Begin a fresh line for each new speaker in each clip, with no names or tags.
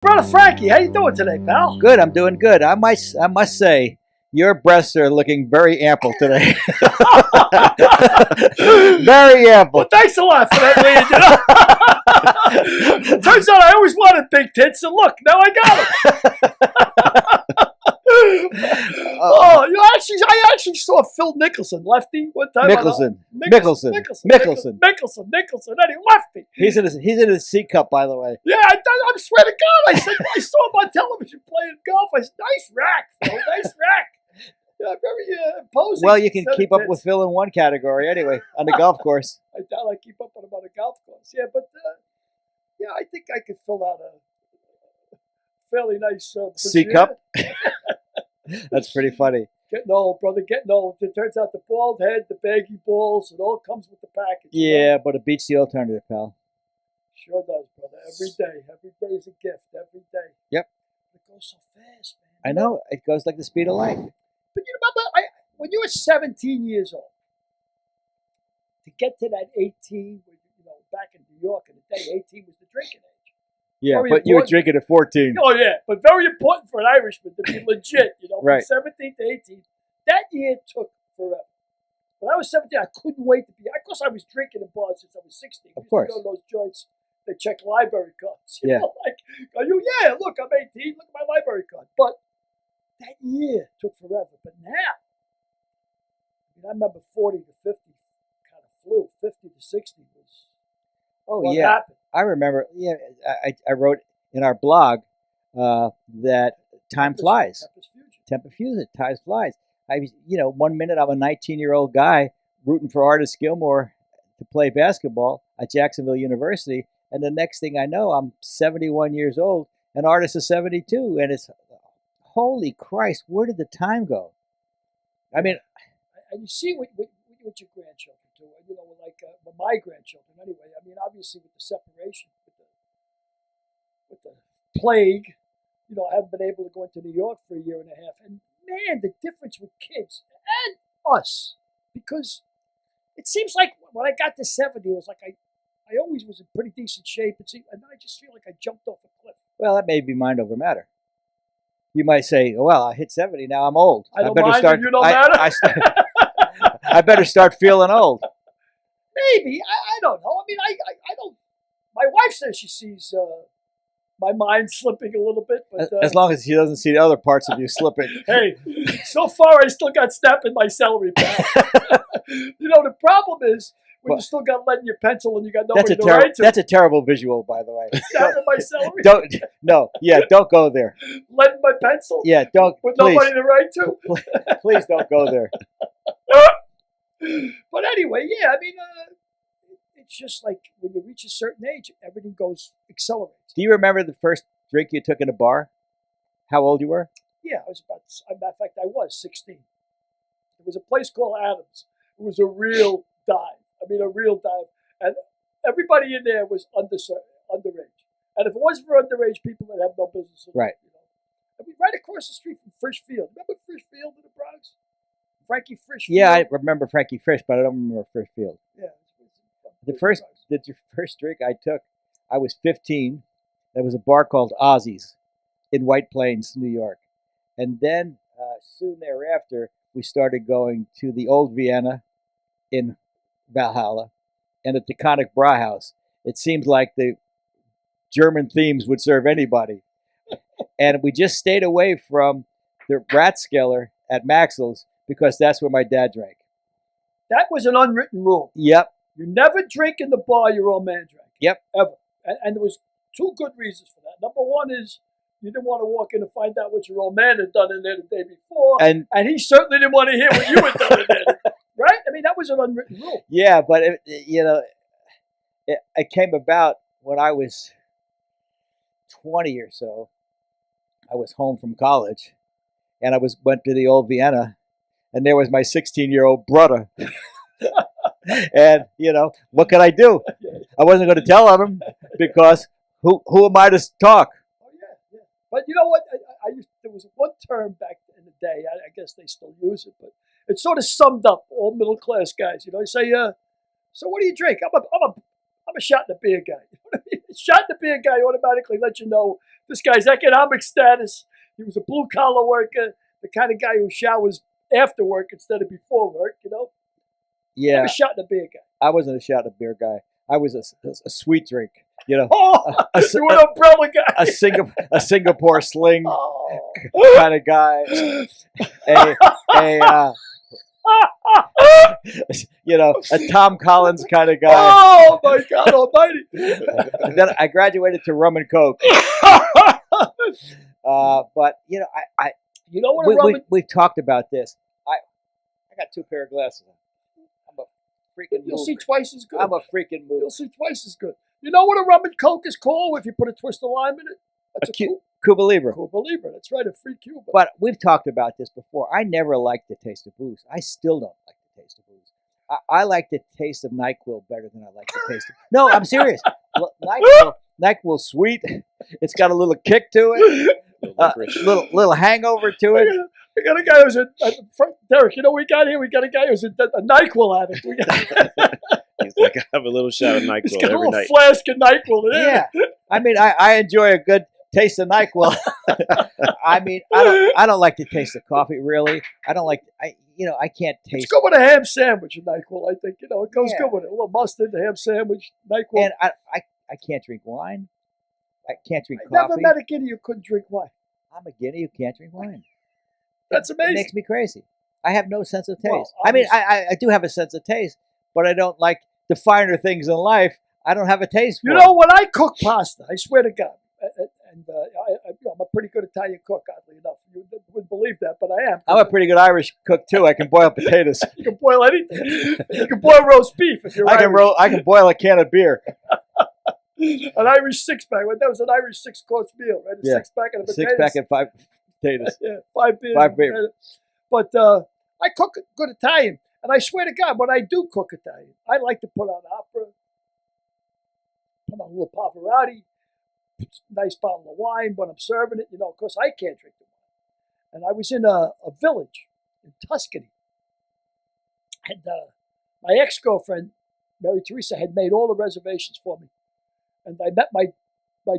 Brother Frankie, how you doing today, pal?
Good, I'm doing good. I must say, your breasts are looking very ample today. Very ample.
Well, thanks a lot for that, Leon. Turns out I always wanted big tits, and look, now I got them. I actually saw Phil Nicholson, lefty, one time.
Nicholson.
Nicholson. Any lefty.
He's in his C cup, by the way.
Yeah, I swear to God, I saw him on television playing golf. I said, nice rack, Phil, nice rack. Yeah, very imposing.
Well, you can keep up with Phil in one category anyway, on the golf course.
I doubt I keep up with him on a golf course. Yeah, but I think I could fill out a fairly nice
C cup. That's pretty funny.
Getting old, brother, getting old. It turns out the bald head, the baggy balls, it all comes with the package.
Yeah, but it beats the alternative, pal.
Sure does, brother. Every day is a gift. Every day.
Yep.
It goes so fast, man.
I know. It goes like the speed of light.
But you remember, when you were 17 years old, to get to that 18, back in New York in the day, 18 was the drinking age.
Yeah,
very
but you were
important.
drinking at 14.
Oh, yeah, but very important for an Irishman to be legit,
Right.
From 17 to 18. That year took forever. When I was 17, I couldn't wait to be. Of course, I was drinking in bars since I was 16.
Of course.
We used to go to those joints, they check library cards. You
Yeah.
know, like, yeah, look, I'm 18, look at my library card. But that year took forever. But now, I remember 40 to 50 kind of flew. 50 to 60 was what happened.
I remember. Yeah, I wrote in our blog that time flies. Tempest Fusion, time flies. 1 minute I'm a 19-year-old guy rooting for Artis Gilmore to play basketball at Jacksonville University, and the next thing I know, I'm 71 years old, and Artis is 72, and it's holy Christ, where did the time go? I mean,
and you see what your grandchildren do. Like my grandchildren anyway. I mean, obviously with the separation, with the plague, I haven't been able to go into New York for a year and a half. And man, the difference with kids and us, because it seems like when I got to 70, it was like I always was in pretty decent shape, and I just feel like I jumped off a cliff.
Well, that may be mind over matter. You might say, well, I hit 70, now I'm old.
I don't mind, and you don't matter?
I better start feeling old.
Maybe. I don't know. I mean, I don't. My wife says she sees my mind slipping a little bit. But
as long as she doesn't see the other parts of you slipping.
Hey, so far I still got snap in my celery, pal. The problem is when you still got lead in your pencil and you got nobody to write to.
That's a terrible visual, by the way.
Snap in my celery?
Don't go there.
Lead in my pencil?
Yeah, don't.
With nobody to write to?
Please don't go there.
But anyway, yeah, I mean, it's just like when you reach a certain age, everything accelerates.
Do you remember the first drink you took in a bar? How old you were?
Yeah, I was in fact, I was 16. It was a place called Adams. It was a real dive. And everybody in there was underage. And if it wasn't for underage people, they'd have no business.
Right.
I mean, right across the street from Frisch Field. Remember Frisch Field in the Bronx? Frankie Frisch Field?
Yeah, I remember Frankie Frisch, but I don't remember Frisch Field.
Yeah.
The first drink I took, I was 15. There was a bar called Ozzy's in White Plains, New York. And then soon thereafter, we started going to the Old Vienna in Valhalla and at the Taconic Brauhaus. It seemed like the German themes would serve anybody. And we just stayed away from the Ratskeller at Maxwell's because that's where my dad drank.
That was an unwritten rule.
Yep.
You never drink in the bar your old man drank.
Yep.
Ever. And there was two good reasons for that. Number one is you didn't want to walk in and find out what your old man had done in there the day before. And he certainly didn't want to hear what you had done in there. Right? I mean, that was an unwritten rule.
Yeah, but it came about when I was 20 or so. I was home from college, and I went to the Old Vienna, and there was my 16-year-old brother. And what could I do? I wasn't going to tell him because who am I to talk?
Oh yeah. But you know what? There was one term back in the day. I guess they still use it, but it sort of summed up all middle class guys. They say, "So what do you drink?" I'm a shot in the beer guy. Shot in the beer guy automatically lets you know this guy's economic status. He was a blue collar worker, the kind of guy who showers after work instead of before work. You know.
Yeah.
Never shot in a beer guy.
I wasn't a shot in a beer guy. I was a sweet drink. You know.
Oh, you were an umbrella guy.
A Singapore sling
Oh.
kind of guy. A Tom Collins kind of guy.
Oh my God Almighty!
And then I graduated to rum and coke. But I
you know what
we've talked about this. I got 2 pair of glasses on. I'm a freaking.
You'll see twice as good.
I'm a freaking mover.
You'll see twice as good. You know what a rum and coke is called if you put a twist of lime in it? That's a
Cuba Libre.
Cuba Libre. That's right, a free Cuba.
But we've talked about this before. I never liked the taste of booze. I still don't like the taste of booze. I like the taste of NyQuil better than I like the taste of. No, I'm serious. NyQuil's sweet. It's got a little kick to it. Little hangover to it.
We got a guy who's Derek. You know what we got here? We got a guy who's a NyQuil addict.
He's like, I have a little shot of NyQuil
He's got
every
a
night.
flask of NyQuil.
Yeah. I mean, I enjoy a good taste of NyQuil. I mean, I don't like the taste of coffee, really. I don't like, I can't taste.
Let's go with a ham sandwich of NyQuil, I think. It goes good with it. A little mustard, ham sandwich, NyQuil.
And I can't drink wine. I can't drink coffee.
Never met a Guinea who couldn't drink wine.
I'm a Guinea who can't drink wine.
That's amazing.
It makes me crazy. I have no sense of taste.
Well,
I mean, I do have a sense of taste, but I don't like the finer things in life. I don't have a taste for.
You know, when I cook pasta, I swear to God, and I'm a pretty good Italian cook, oddly enough. You wouldn't believe that, but I am.
I'm a pretty good Irish cook, too. I can boil potatoes.
You can boil anything. You can boil roast beef if you're Irish.
I can boil a can of beer.
An Irish six-pack. That was an Irish six-course meal, right? A six-pack and a potatoes.
6-pack and 5 potatoes.
Yeah, 5 beers.
5 beers.
But I cook good Italian. And I swear to God, when I do cook Italian, I like to put on opera, put on a little Pavarotti, nice bottle of wine when I'm serving it. Of course, I can't drink the wine. And I was in a village in Tuscany. And my ex-girlfriend, Mary Teresa, had made all the reservations for me. And I met my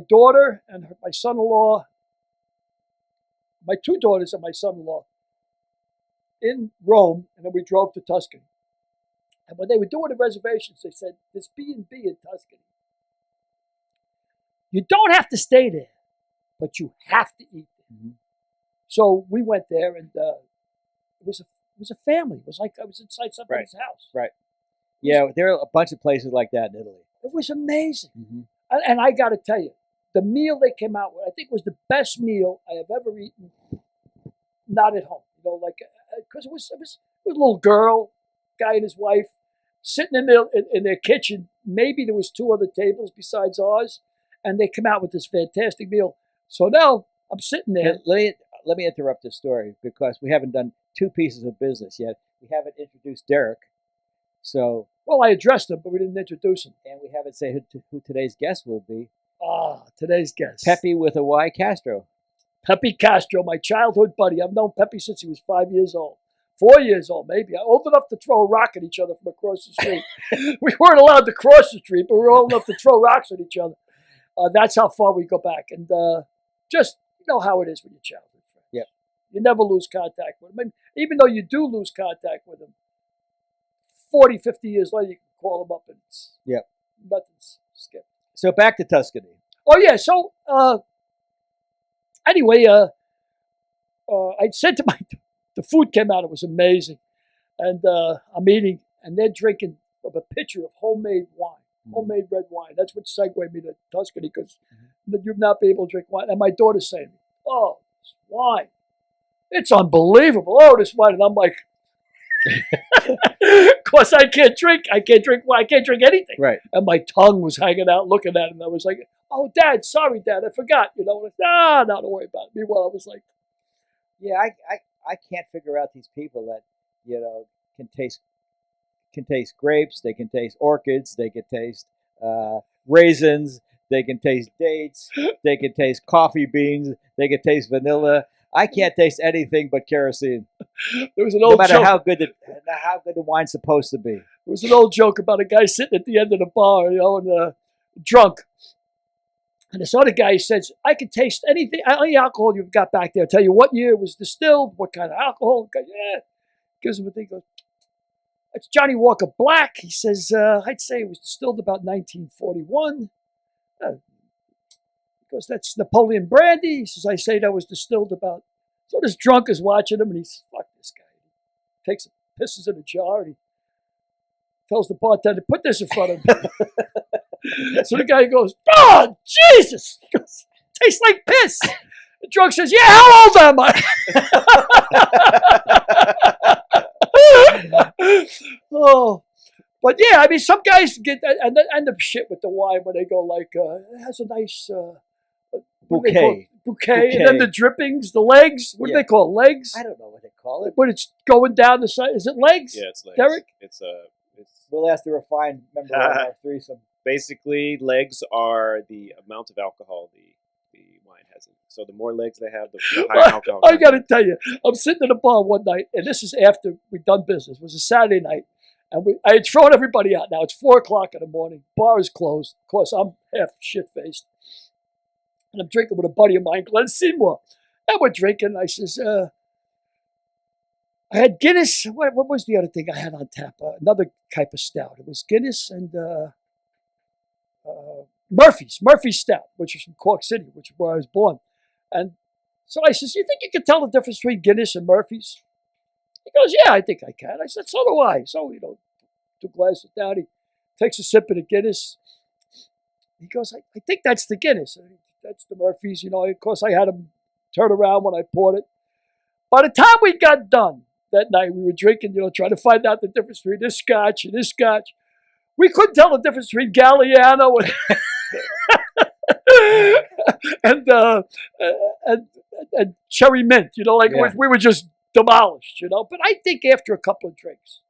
daughter and my son-in-law, my 2 daughters and my son-in-law in Rome, and then we drove to Tuscany. And when they were doing the reservations, they said, this B&B in Tuscany, you don't have to stay there, but you have to eat there. Mm-hmm. So we went there, and it was a family. It was like I was inside somebody's house.
Right. Yeah, there are a bunch of places like that in Italy.
It was amazing.
Mm-hmm.
And I got to tell you, the meal they came out with, I think was the best meal I have ever eaten, not at home. Because it was a little girl, guy and his wife, sitting in their kitchen. Maybe there was 2 other tables besides ours, and they come out with this fantastic meal. So now I'm sitting there.
Let me interrupt this story because we haven't done 2 pieces of business yet. We haven't introduced Derek. So,
well, I addressed him, but we didn't introduce him.
And we haven't said who today's guest will be.
Today's guest.
Peppy with a Y Castro.
Peppy Castro, my childhood buddy. I've known Peppy since he was 5 years old. 4 years old, maybe. Old enough to throw a rock at each other from across the street. We weren't allowed to cross the street, but we were old enough to throw rocks at each other. That's how far we go back. And just know how it is with your childhood friends.
Yep.
You never lose contact with them. And even though you do lose contact with them, 40, 50 years later, you can call them up and nothing's skipped.
So back to Tuscany.
Oh, yeah. So anyway, I said to the food came out. It was amazing. And I'm eating, and they're drinking a pitcher of homemade wine, homemade red wine. That's what segued me to Tuscany, because you'd not be able to drink wine. And my daughter's saying, oh, this wine, it's unbelievable. Oh, this wine. And I'm like, of course, I can't drink wine. I can't drink anything.
Right.
And my tongue was hanging out looking at it. And I was like, oh, Dad, sorry, Dad, I forgot. Don't worry about it. Meanwhile, I was like,
yeah, I can't figure out these people that, can taste grapes, they can taste orchids, they can taste raisins, they can taste dates, they can taste coffee beans, they can taste vanilla. I can't taste anything but kerosene.
There was an old
no matter
joke.
how good the wine's supposed to be.
There was an old joke about a guy sitting at the end of the bar, and drunk. And this other guy says, I can taste anything, any alcohol you've got back there. I'll tell you what year it was distilled, what kind of alcohol. The guy, yeah. Gives him a thing. Goes, that's Johnny Walker Black. He says, I'd say it was distilled about 1941. Because that's Napoleon Brandy. He says, I say that was distilled about. So this drunk is watching him, and he's, fuck this guy. He takes it, pisses in a jar, and he tells the bartender, put this in front of him. So the guy goes, oh, Jesus! He goes, tastes like piss. The drunk says, yeah, how old am I? Oh, but yeah, I mean, some guys get and end up shit with the wine when they go like, it has a nice bouquet, and then the drippings, the legs. What do they call it? Legs?
I don't know what they call it.
When it's going down the side, is it legs?
Yeah, it's legs.
Derek?
It's
We'll ask the refined member of our threesome.
basically legs are the amount of alcohol the wine has in it. So the more legs they have, the higher alcohol.
I got to tell you, I'm sitting in a bar one night, and this is after we'd done business. It was a Saturday night, and I had thrown everybody out. Now it's 4:00 in the morning. Bar is closed. Of course, I'm half shit-faced. And I'm drinking with a buddy of mine, Glenn Seymour. And we're drinking. I says, I had Guinness. What was the other thing I had on tap? Another type of stout. It was Guinness and Murphy's Stout, which is from Cork City, which is where I was born. And so I says, you think you can tell the difference between Guinness and Murphy's? He goes, yeah, I think I can. I said, so do I. So, 2 glasses down. He takes a sip of the Guinness. He goes, I think that's the Guinness. That's the Murphy's. Of course, I had him turn around when I poured it. By the time we got done that night, we were drinking, trying to find out the difference between this scotch and this scotch. We couldn't tell the difference between Galliano and cherry mint. We were just demolished. But I think after a couple of drinks,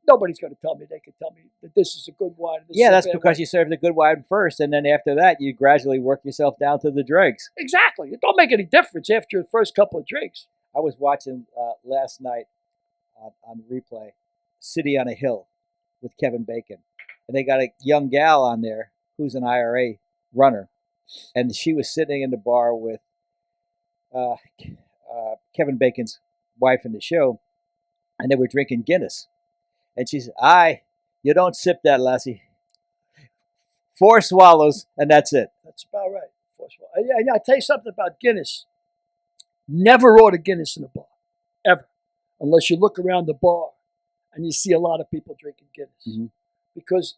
nobody's going to tell me. They can tell me that this is a good wine.
Yeah, that's because you serve the good wine first, and then after that, you gradually work yourself down to the dregs.
Exactly. It don't make any difference after the first couple of drinks.
I was watching last night on replay, City on a Hill with Kevin Bacon. And they got a young gal on there who's an IRA runner. And she was sitting in the bar with Kevin Bacon's wife in the show, and they were drinking Guinness. And she said, you don't sip that, lassie. 4 swallows, and that's it.
That's about right. 4 swallows. I tell you something about Guinness. Never order Guinness in a bar, ever, unless you look around the bar and you see a lot of people drinking Guinness. Mm-hmm. Because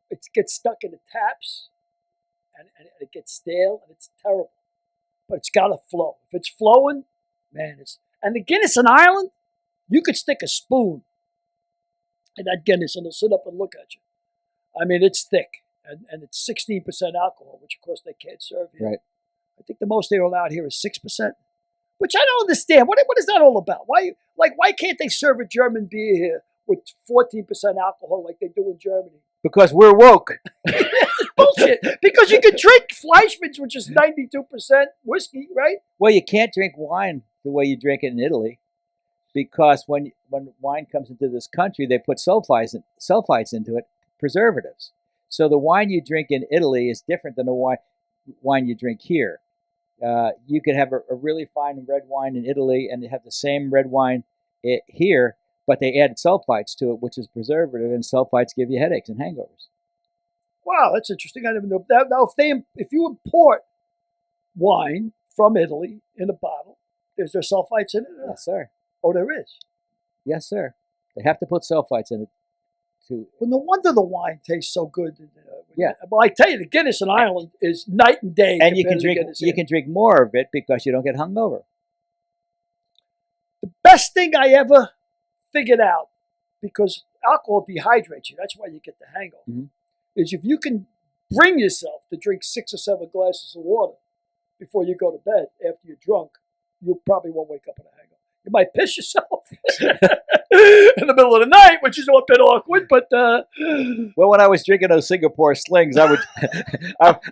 it gets stuck in the taps and it gets stale and it's terrible. But it's got to flow. If it's flowing, man, and the Guinness in Ireland, you could stick a spoon in that Guinness and they'll sit up and look at you. I mean, it's thick and it's 16% alcohol, which of course they can't serve here.
Right.
I think the most they're allowed here is 6%, which I don't understand. What is that all about? Why can't they serve a German beer here with 14% alcohol like they do in Germany?
Because we're woke.
Bullshit. Because you can drink Fleischmann's, which is 92% whiskey, right?
Well, you can't drink wine the way you drink it in Italy, because when wine comes into this country, they put sulfites into it, preservatives. So the wine you drink in Italy is different than the wine you drink here. You could have a really fine red wine in Italy and have the same red wine here, but they added sulfites to it, which is preservative, and sulfites give you headaches and hangovers.
Wow, that's interesting. I never knew that. Now, if you import wine from Italy in a bottle, is there sulfites in it?
Yes, sir.
Oh, there is?
Yes, sir. They have to put sulfites in it.
Well, no wonder the wine tastes so good.
Yeah.
Well, I tell you, the Guinness in Ireland is night and day.
And you can drink more of it because you don't get hungover.
The best thing I ever figured out, because alcohol dehydrates you, that's why you get the hangover, is if you can bring yourself to drink 6 or 7 glasses of water before you go to bed after you're drunk, you probably won't wake up in a hangover. You might piss yourself in the middle of the night, which is a bit awkward. But
well, when I was drinking those Singapore slings, I would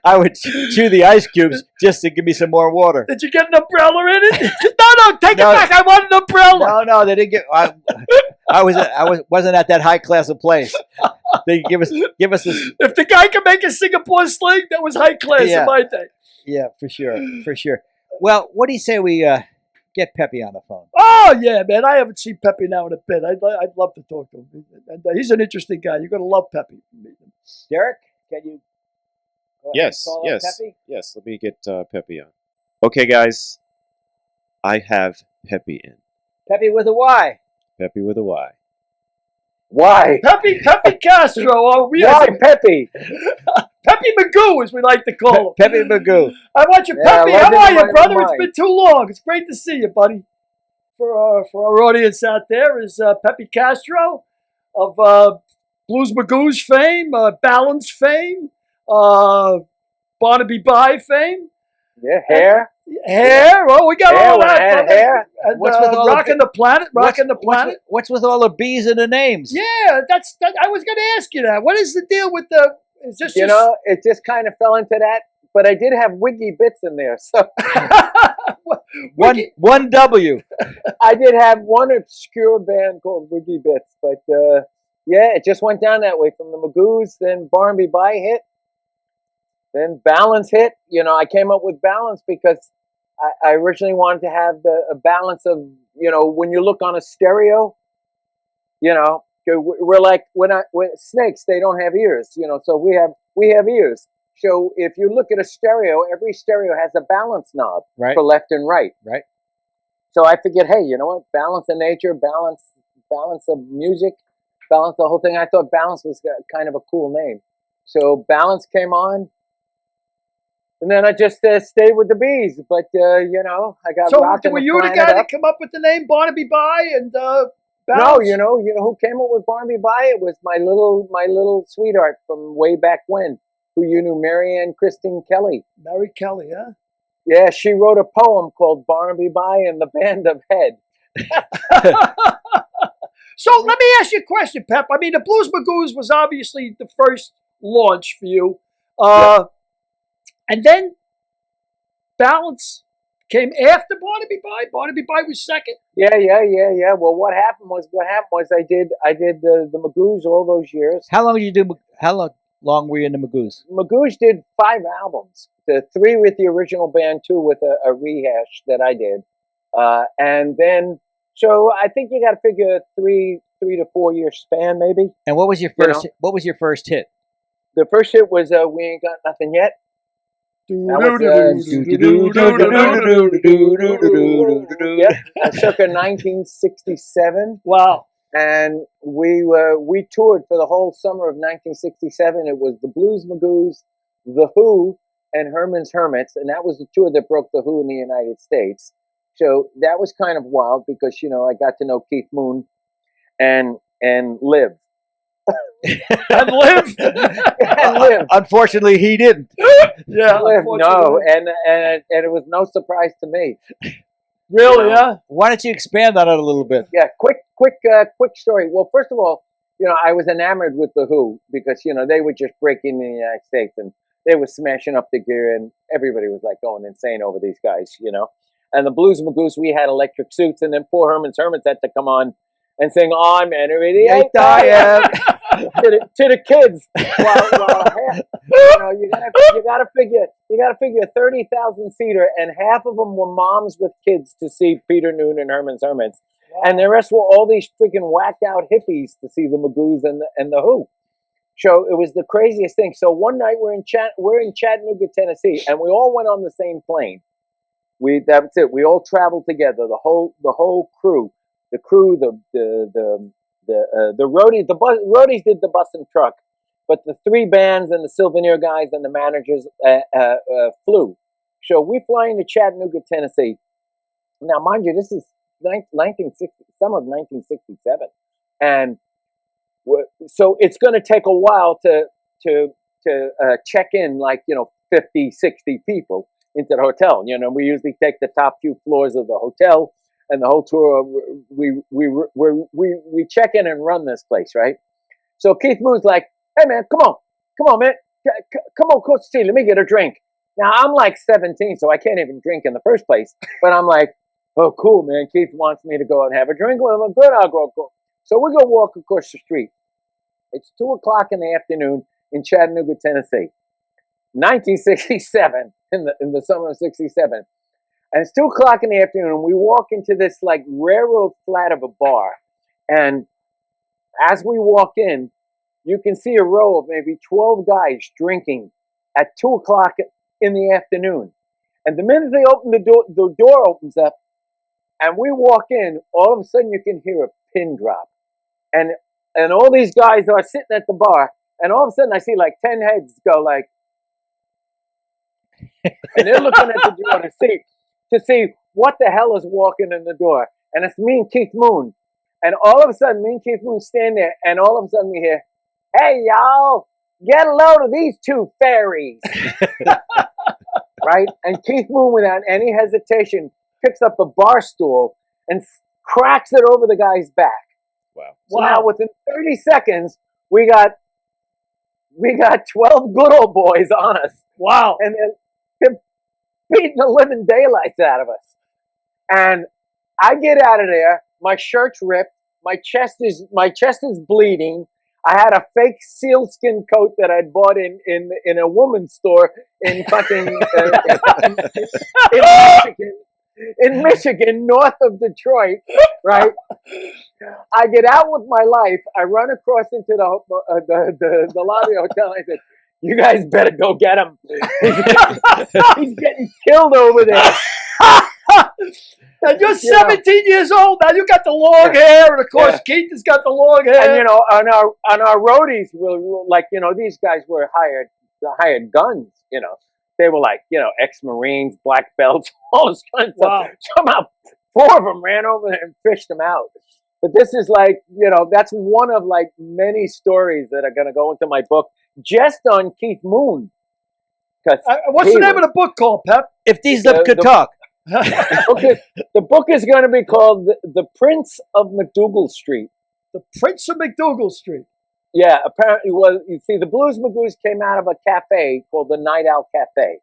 I would chew the ice cubes just to give me some more water.
Did you get an umbrella in it? No, take it back. I want an umbrella.
No, they didn't get. I wasn't at that high class of place. They give us this.
If the guy can make a Singapore sling, that was high class
Yeah.
in my day.
Yeah, for sure. Well, what do you say we get Peppy on the phone?
Oh yeah, man! I haven't seen Peppy now in a bit. I'd love to talk to him, and he's an interesting guy. You're gonna love Peppy.
Derek, can you? Go ahead and
Yes,
call up
yes,
Peppy?
yes. Let me get Peppy on. Okay, guys, I have Peppy in.
Peppy with a Y.
Peppy with a Y.
Why?
Peppy Castro. Oh,
Why Peppy?
Peppy Magoo, as we like to call him.
Peppy Magoo.
I want you,
Yeah,
Peppy.
I
How
like
are
it
you,
in
brother?
my
It's
mind.
been too long. It's great to see you, buddy. For our audience out there is Peppy Castro of Blues Magoos fame, Balance fame, Barnaby Bye fame,
Yeah, hair.
Hair. Oh, we got
Hair,
all
when I
that.
had
brother.
hair.
And,
What's with all the
rocking the planet? Rocking the planet.
What's with all the B's in the names?
Yeah, I was going to ask you that. What is the deal with the? Is this
You
just
know, it just kind of fell into that. But I did have wiggy bits in there, so
One W.
I did have one obscure band called Wiggy Bits. But yeah, it just went down that way from the Magoos. Then Barnaby Bye hit. Then Balance hit. You know, I came up with Balance because I originally wanted to have a balance of, you know, when you look on a stereo, you know, we're like when snakes, they don't have ears, you know, so we have ears. So if you look at a stereo, every stereo has a balance knob for left and right.
Right.
So I figured, hey, you know what? Balance of nature, balance of music, balance the whole thing. I thought Balance was kind of a cool name. So Balance came on. And then I just stayed with the bees, but you know, I got.
So
rocking
were
the
you the
planet
guy
up.
that came up with the name Barnaby Bye and
No,
Balance?
you know who came up with Barnaby Bye? It was my little sweetheart from way back when, who you knew, Marianne Christine Kelly.
Mary Kelly, huh?
Yeah, she wrote a poem called Barnaby Bye and the Band of Head.
So let me ask you a question, Pep. I mean, the Blues Magoos was obviously the first launch for you. And then Balance came after Barnaby Bye. Barnaby Bye was second.
Yeah. Well, what happened was I did the Magoos all those years.
How long long were you in the Magoos?
Magoos did 5 albums. The 3 with the original band, 2 with a rehash that I did. And then, so I think you got to figure 3 to 4 year span, maybe.
And what was your first? What was your first hit?
The first hit was "We Ain't Got Nothing Yet." Circa 1967.
Wow.
And we toured for the whole summer of 1967. It was the Blues Magoos, the Who, and Herman's Hermits, and that was the tour that broke the Who in the United States. So that was kind of wild because, you know, I got to know Keith Moon and Liv.
And Liv.
And Liv.
Unfortunately, he didn't.
Yeah.
Liv, no, and it was no surprise to me.
Really,
You know?
huh?
Why don't you expand on it a little bit?
Yeah, quick story. Well, first of all, you know, I was enamored with the Who because, you know, they would just break in the United States and they were smashing up the gear and everybody was like going insane over these guys, you know. And the Blues Magoos, we had electric suits, and then poor Herman's Hermits had to come on and sing "I'm an idiot I am" to the kids. You know, you gotta figure a 30,000 seater, and half of them were moms with kids to see Peter Noon and Herman's Hermits, and the rest were all these freaking whacked out hippies to see the Magoos and the Who. So it was the craziest thing. So one night we're in Chattanooga, Tennessee, and we all went on the same plane. That's it. We all traveled together. The whole crew, the roadies. The roadies did the bus and truck, but the 3 bands and the Souvenir guys and the managers flew. So we fly into Chattanooga, Tennessee. Now, mind you, this is 1960, summer of 1967, and so it's going to take a while to check in, like, you know, 50, 60 people into the hotel. You know, we usually take the top few floors of the hotel, and the whole tour we check in and run this place, right? So Keith Moon's like, "Hey man, come on man, come on, Coach T, let me get a drink." Now I'm like 17, so I can't even drink in the first place. But I'm like, "Oh, cool, man. Keith wants me to go and have a drink with him. Good, I'll go." So we go walk across the street. It's 2:00 in the afternoon in Chattanooga, Tennessee, 1967, in the summer of '67, and it's 2:00 in the afternoon. And we walk into this like railroad flat of a bar, and as we walk in, you can see a row of maybe 12 guys drinking at 2:00 in the afternoon. And the minute they open the door opens up, and we walk in, all of a sudden you can hear a pin drop. And all these guys are sitting at the bar, and all of a sudden I see like 10 heads go like, and they're looking at the door to see what the hell is walking in the door. And it's me and Keith Moon. And all of a sudden, me and Keith Moon stand there, and all of a sudden we hear, "Hey, y'all, get a load of these two fairies." Right? And Keith Moon, without any hesitation, picks up a bar stool and cracks it over the guy's back.
Wow.
So now within 30 seconds, we got 12 good old boys on us.
Wow.
And they're beating the living daylights out of us. And I get out of there, my shirt's ripped, my chest is bleeding. I had a fake sealskin coat that I'd bought in a woman's store in fucking in Michigan, north of Detroit, right? I get out with my life. I run across into the lobby of the hotel. And I said, "You guys better go get him. He's getting killed over there."
And you're 17 years old now. You got the long hair, and of course Keith has got the long hair.
And you know, on our roadies, were like, you know, these guys were hired guns. You know, they were like, you know, ex-Marines, black belts, all this kind of stuff. Somehow, 4 of them ran over there and fished them out. But this is like, you know, that's one of like many stories that are going to go into my book just on Keith Moon.
What's the name of the book called, Pep?
If these could talk.
The book is going to be called The Prince of McDougal Street.
The Prince of McDougal Street. Yeah,
apparently. Well, you see, the Blues Magoos came out of a cafe called the Night Owl Cafe,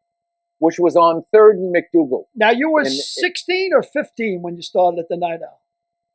which was on 3rd and McDougal.
Now, you were 16 or 15 when you started at the Night Owl?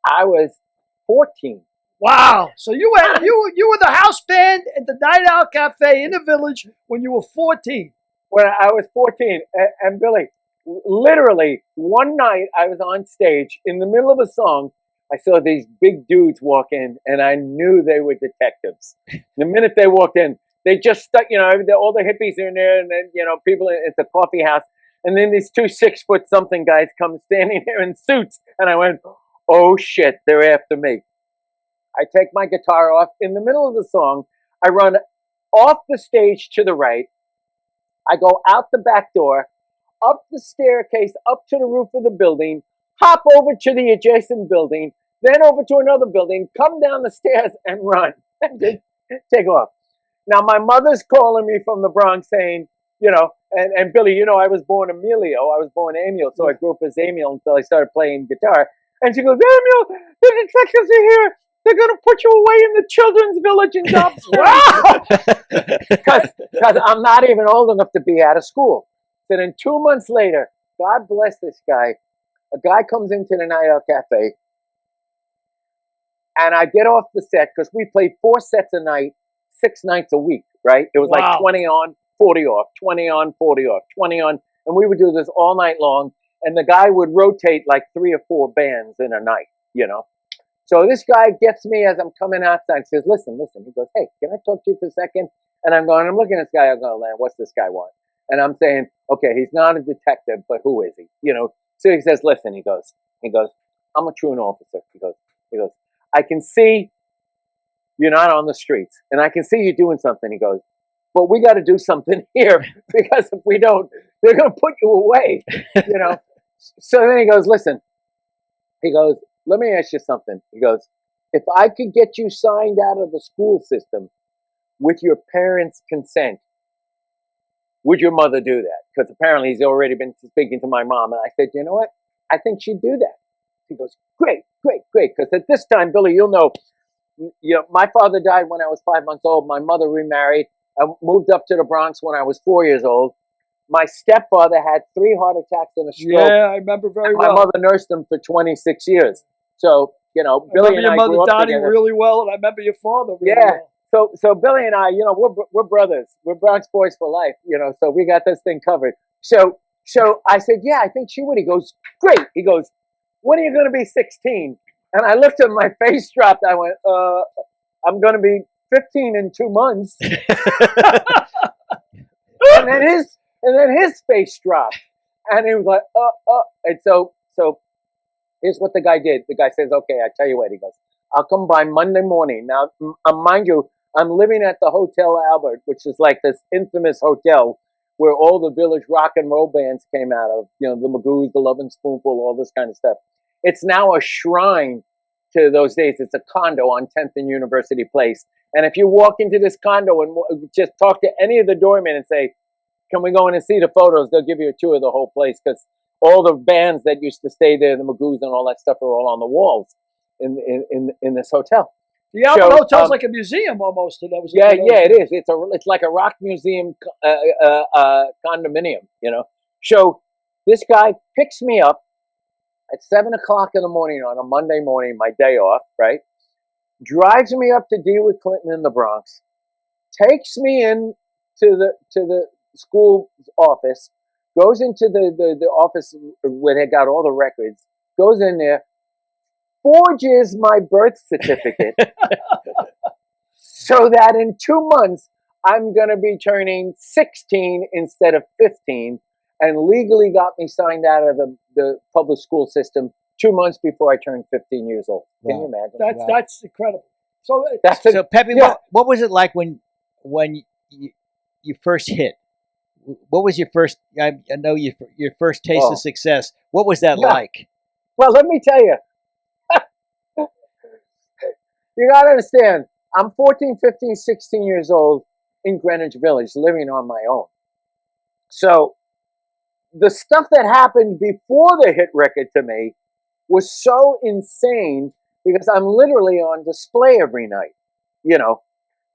I was 14.
Wow! So you were the house band at the Night Owl Cafe in the Village when you were 14.
When I was 14, and Billy, literally one night I was on stage in the middle of a song. I saw these big dudes walk in, and I knew they were detectives. The minute they walked in, they just stuck, you know, all the hippies are in there, and then, you know, people, it's a coffee house. And then these 2 6-foot-something guys come standing there in suits. And I went, "Oh shit, they're after me." I take my guitar off. In the middle of the song, I run off the stage to the right. I go out the back door, up the staircase, up to the roof of the building, hop over to the adjacent building, then over to another building, come down the stairs and run. Take off. Now, my mother's calling me from the Bronx saying, you know, and Billy, you know, I was born Emilio. I was born Emil, so I grew up as Emil until I started playing guitar. And she goes, "Emil, the detectives are here. They're going to put you away in the children's village in Dobbs." Because I'm not even old enough to be out of school. So then 2 months later, God bless this guy, a guy comes into the Night Owl Cafe, and I get off the set because we played 4 sets a night, 6 nights a week, right? It was like 20 on, 40 off, 20 on, 40 off, 20 on, and we would do this all night long, and the guy would rotate like 3 or 4 bands in a night, you know? So this guy gets me as I'm coming outside and says, listen. He goes, "Hey, can I talk to you for a second?" And I'm looking at this guy, I'm going, "What's this guy want?" And I'm saying, okay, he's not a detective, but who is he? You know? So he says, "Listen," he goes, "I'm a truant officer." He goes, "I can see you're not on the streets, and I can see you doing something." He goes, "But we got to do something here, because if we don't, they're going to put you away." You know? So then he goes, "Listen," he goes, "let me ask you something." He goes, "If I could get you signed out of the school system with your parents' consent, would your mother do that?" Because apparently he's already been speaking to my mom. And I said, "You know what? I think she'd do that." He goes, "Great. Because at this time, Billy, you'll know, my father died when I was 5 months old. My mother remarried. I moved up to the Bronx when I was 4 years old. My stepfather had 3 heart attacks and a stroke.
Yeah, I remember very well.
My mother nursed him for 26 years. So, you know, Billy and I grew up together.
I remember your mother Donnie really well, and I remember your father really well.
so Billy and I, we're brothers. We're Bronx boys for life, so we got this thing covered. So I said, yeah, I think she would. He goes, great. He goes, when are you going to be 16? And I looked at my face dropped. I went, I'm going to be 15 in 2 months. and then his face dropped. And he was like, And so here's what the guy did. The guy says, okay, I tell you what. He goes, I'll come by Monday morning. Now, mind you, I'm living at the Hotel Albert, which is like this infamous hotel where all the Village rock and roll bands came out of, the Magoos, the Lovin' Spoonful, all this kind of stuff. It's now a shrine to those days. It's a condo on 10th and University Place. And if you walk into this condo and just talk to any of the doormen and say, can we go in and see the photos? They'll give you a tour of the whole place because all the bands that used to stay there, the Magoos and all that stuff, are all on the walls in this hotel.
The Albert Hotel's like a museum almost. That was
it is. It's like a rock museum condominium, So this guy picks me up at 7 o'clock in the morning on a Monday morning, my day off, right? Drives me up to DeWitt Clinton in the Bronx, takes me in to the school office, goes into the office where they got all the records, goes in there, forges my birth certificate so that in 2 months I'm going to be turning 16 instead of 15, and legally got me signed out of the public school system 2 months before I turned 15 years old. Can you imagine?
That's incredible. So
Peppy, what was it like when you first hit? What was your first? I know your first taste of success. What was that like?
Well, let me tell you. You got to understand, I'm 14, 15, 16 years old in Greenwich Village, living on my own. So the stuff that happened before the hit record to me was so insane because I'm literally on display every night,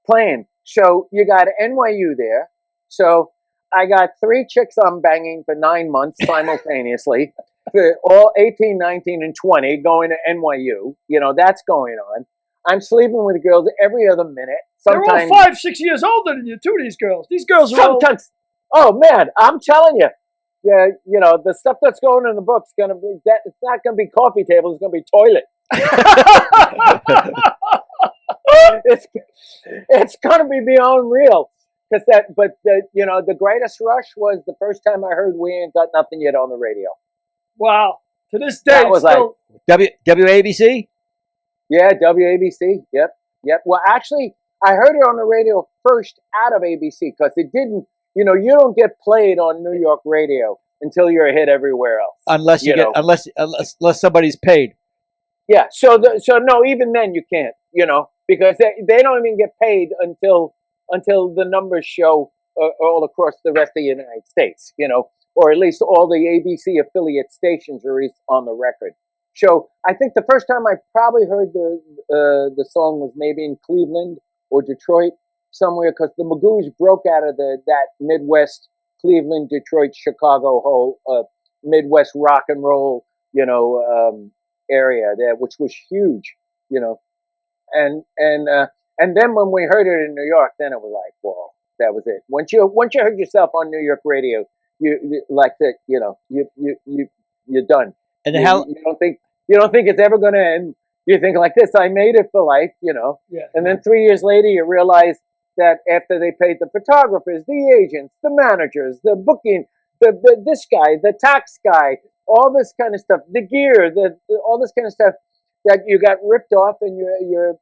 playing. So you got NYU there. So I got 3 chicks I'm banging for 9 months simultaneously, for all 18, 19, and 20 going to NYU. That's going on. I'm sleeping with girls every other minute. Sometimes,
they're all 5, 6 years older than you, too, these girls. These girls are
sometimes. Oh, man, I'm telling you. Yeah, the stuff that's going in the book's going to be, it's not going to be coffee table, it's going to be toilet. It's going to be beyond real. But the greatest rush was the first time I heard We Ain't Got Nothing Yet on the radio.
Wow. To this day,
that was
still...
like WABC?
Yeah, WABC. Yep. Well, actually, I heard it on the radio first out of ABC because it didn't, you don't get played on New York radio until you're a hit everywhere else.
Unless somebody's paid.
Yeah. So no, even then you can't, because they don't even get paid until the numbers show all across the rest of the United States, or at least all the ABC affiliate stations are on the record. So I think the first time I probably heard the song was maybe in Cleveland or Detroit somewhere, because the Magoos broke out of that Midwest, Cleveland, Detroit, Chicago whole Midwest rock and roll area there, which was huge, and then when we heard it in New York, then it was like, whoa, that was it. Once you heard yourself on New York radio, you like that, you're done. And you don't think it's ever going to end. You think like this, I made it for life,
Yeah.
And then 3 years later, you realize that after they paid the photographers, the agents, the managers, the booking, this guy, the tax guy, all this kind of stuff, the gear, all this kind of stuff, that you got ripped off, and you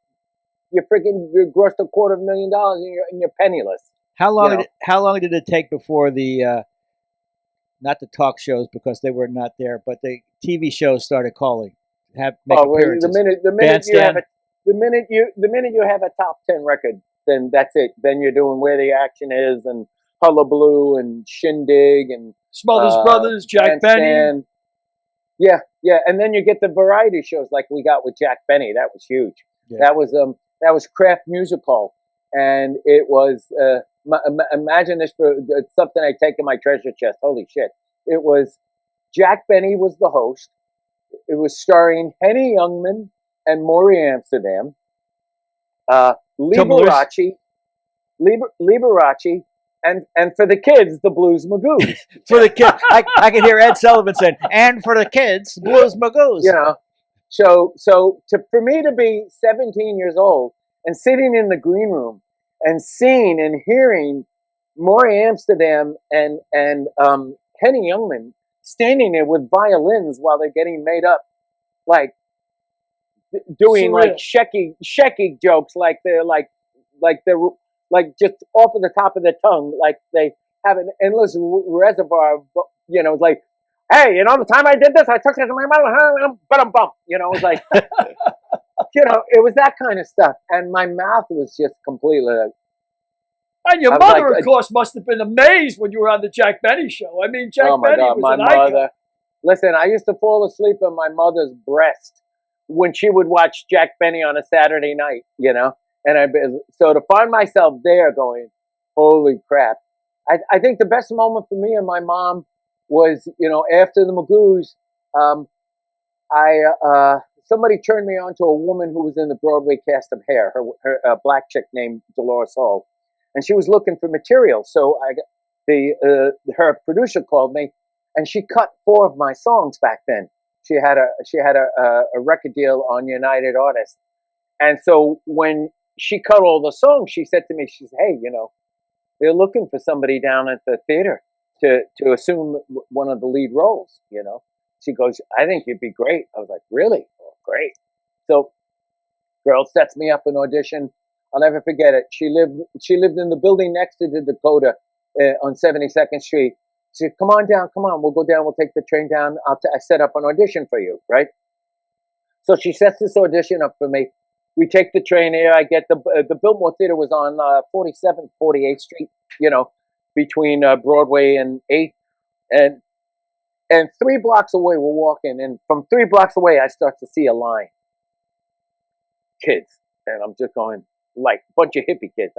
grossed $250,000 and you're penniless.
How long did it take before the not the talk shows, because they were not there, but the TV shows started calling, make appearances?
The minute you have a top 10 record, then that's it. Then you're doing Where the Action Is and Hullabaloo and Shindig and
Smothers Brothers, Jack Benny.
Yeah, and then you get the variety shows like we got with Jack Benny. That was huge. Yeah. That was Kraft Music Hall, and it was imagine this for something I take in my treasure chest. Holy shit! It was Jack Benny was the host. It was starring Henny Youngman and Maury Amsterdam. Liberace, Liberace, and for the kids, the Blues Magoos.
For the kids, I can hear Ed Sullivan saying, "And for the kids, Blues Magoos."
You know, for me to be 17 years old and sitting in the green room and seeing and hearing Maury Amsterdam and Kenny Youngman standing there with violins while they're getting made up, like doing
Surreal.
like Shecky jokes, like they're just off of the top of their tongue, like they have an endless reservoir. You know, like, hey, you know, the time I did this, I took it to my mouth, but I'm bump. You know, it was like, you know, it was that kind of stuff, and my mouth was just completely.
And your
I was
mother,
like,
of course, must have been amazed when you were on the Jack Benny show. I mean, Jack
oh my
Benny
God,
was
my
an
mother.
icon.
Listen, I used to fall asleep on my mother's breast when she would watch Jack Benny on a Saturday night, you know? And so to find myself there going, holy crap. I think the best moment for me and my mom was, you know, after the Magoos, somebody turned me on to a woman who was in the Broadway cast of Hair, her black chick named Dolores Hall. And she was looking for material. So her producer called me, and she cut 4 of my songs back then. She had a record deal on United Artists. And so when she cut all the songs, she said to me, she said, hey, you know, they're looking for somebody down at the theater to assume one of the lead roles, you know. She goes, I think you'd be great. I was like, really? Oh, great. So girl sets me up an audition. I'll never forget it. She lived in the building next to the Dakota on 72nd Street. She said, come on down, come on. We'll go down. We'll take the train down. I set up an audition for you, right? So she sets this audition up for me. We take the train here. I get the Biltmore Theater was on 47th, 48th Street, you know, between Broadway and 8th. And 3 blocks away, we're walking. And from 3 blocks away, I start to see a line. Kids. And I'm just going, like a bunch of hippie kids.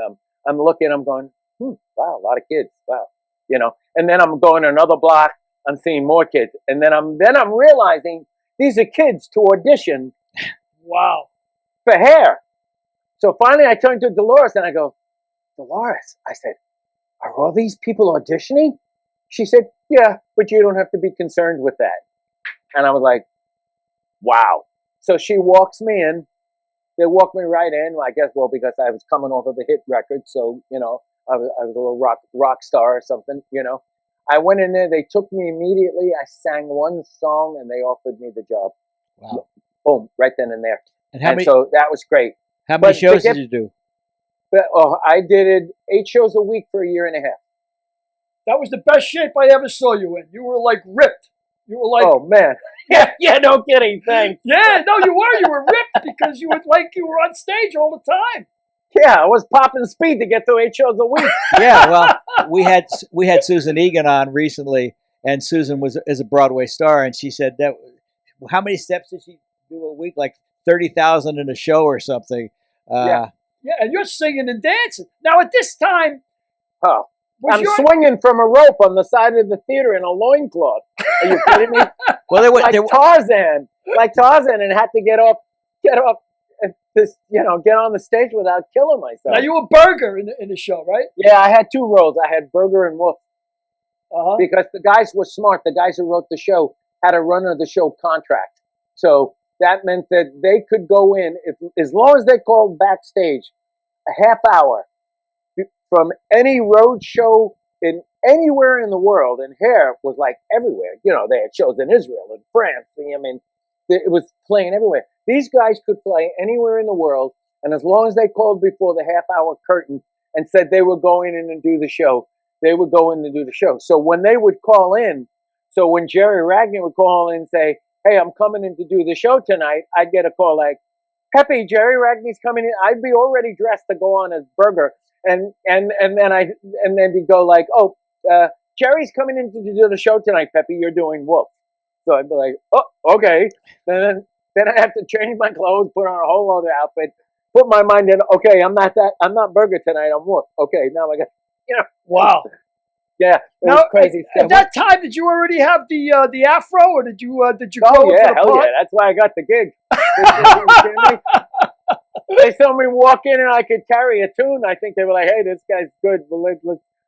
I'm looking, I'm going, wow, a lot of kids. Wow. You know, and then I'm going another block. I'm seeing more kids. And then I'm realizing these are kids to audition.
Wow.
For Hair. So finally I turned to Dolores and I go, Dolores, I said, are all these people auditioning? She said, yeah, but you don't have to be concerned with that. And I was like, wow. So she walks me in. They walked me right in, I guess, well, because I was coming off of the hit record. So, you know, I was a little rock star or something, you know. I went in there. They took me immediately. I sang 1 song and they offered me the job.
Wow.
Boom, right then and there.
And
so that was great.
How many shows did you do?
I did 8 shows a week for a year and a half.
That was the best shape I ever saw you in. You were like ripped. You were like,
oh man, yeah, no kidding, thanks.
Yeah, no, you were ripped because you were on stage all the time.
Yeah, I was popping speed to get through 8 shows a week.
Yeah, well, we had Susan Egan on recently, and Susan is a Broadway star, and she said that how many steps did she do a week? Like 30,000 in a show or something.
Yeah, and you're singing and dancing. Now at this time,
I'm swinging from a rope on the side of the theater in a loincloth. Are you kidding me?
Well,
Tarzan, and had to get off this, you know, get on the stage without killing myself.
Now you were Burger in the show, right?
Yeah, I had 2 roles. I had Burger and Wolf.
Uh-huh.
Because the guys were smart. The guys who wrote the show had a run of the show contract. So that meant that they could go in, as long as they called backstage a half hour from any road show anywhere in the world, and Hair was like everywhere. You know, they had shows in Israel and France. I mean, it was playing everywhere. These guys could play anywhere in the world, and as long as they called before the half-hour curtain and said they were going in and do the show, they would go in and do the show. So when they would call in, so when Jerry Ragni would call in and say, hey, I'm coming in to do the show tonight, I'd get a call like, Peppy, Jerry Ragni's coming in. I'd be already dressed to go on as Burger. And then he'd go like, oh, Jerry's coming in to do the show tonight, Peppy, you're doing Wolf. So I'd be like, oh, okay. Then I have to change my clothes, put on a whole other outfit, put my mind in, okay, I'm not Burger tonight, I'm Wolf. Okay, now I got, you know.
Wow.
Yeah, it was crazy stuff.
At that time, did you already have the afro, or did you grow
Oh
into
yeah,
the
hell
part?
yeah, that's why I got the gig. Are you kidding me? they saw me walk in and I could carry a tune. I think they were like, "Hey, this guy's good. Well,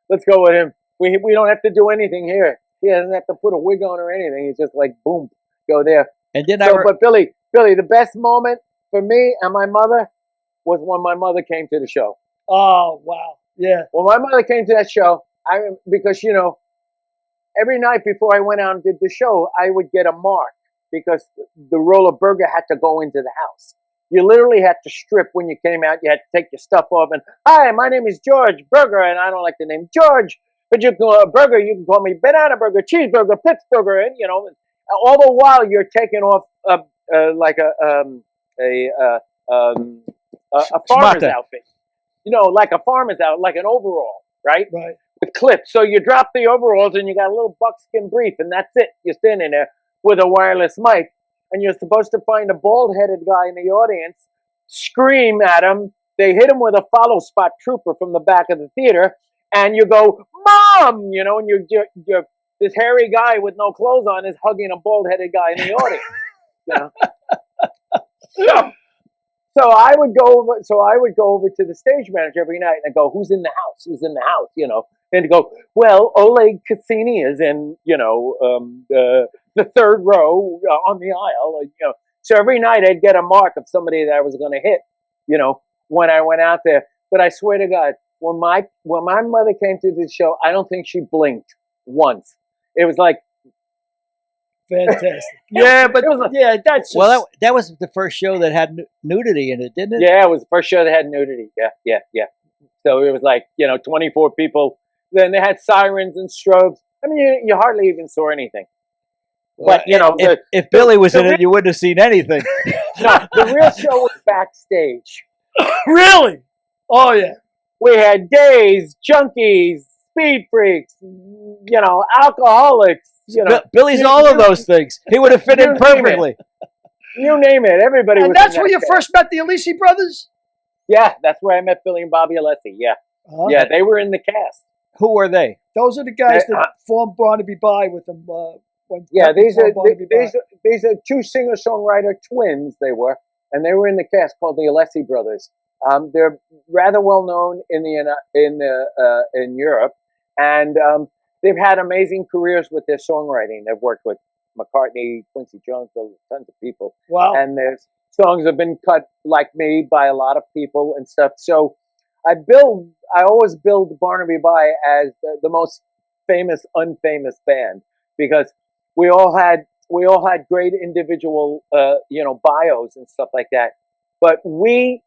let's go with him. We don't have to do anything here. He doesn't have to put a wig on or anything. He's just like, boom, go there."
And then
But Billy, the best moment for me and my mother was when my mother came to the show.
Oh, wow. Yeah.
When my mother came to that show, because every night before I went out and did the show, I would get a mark because the roller burger had to go into the house. You literally had to strip when you came out. You had to take your stuff off and, "Hi, my name is George Burger," and I don't like the name George, but you can call a burger. You can call me Banana Burger, Cheeseburger, Pittsburgher, and all the while you're taking off like a farmer's outfit, like a farmer's outfit, like an overall, right?
Right.
With clips. So you drop the overalls and you got a little buckskin brief, and that's it. You're standing there with a wireless mic, and you're supposed to find a bald-headed guy in the audience, scream at him. They hit him with a follow spot trooper from the back of the theater, and you go, "Mom!" And you're this hairy guy with no clothes on is hugging a bald-headed guy in the audience. So I would go over. So I would go over to the stage manager every night and go, "Who's in the house? Who's in the house?" And to go, "Well, Oleg Cassini is in, the third row on the aisle." So every night I'd get a mark of somebody that I was going to hit, when I went out there. But I swear to God, when my mother came to the show, I don't think she blinked once. It was like,
fantastic. Yeah, but that's just...
that was the first show that had nudity in it, didn't it?
Yeah, it was the first show that had nudity. Yeah. So it was like 24 people. Then they had sirens and strobes. I mean, you hardly even saw anything. But
if Billy was in it, you wouldn't have seen anything.
No, the real show was backstage.
Really? Oh yeah.
We had gays, junkies, speed freaks, alcoholics.
Billy's all of those things. He would have fit in perfectly.
You name it. Everybody was.
And that's where you first met the Alesi brothers?
Yeah, that's where I met Billy and Bobby Alesi. Yeah. Yeah, they were in the cast.
Who were they?
Those are the guys that formed Barnaby By with them.
These are two singer-songwriter twins. They were, and they were in the cast called the Alesi brothers. They're rather well known in Europe, and they've had amazing careers with their songwriting. They've worked with McCartney, Quincy Jones, tons of people.
Wow!
And their songs have been cut like me by a lot of people and stuff. So I always build Barnaby By as the most famous, unfamous band because we all had great individual, bios and stuff like that. But we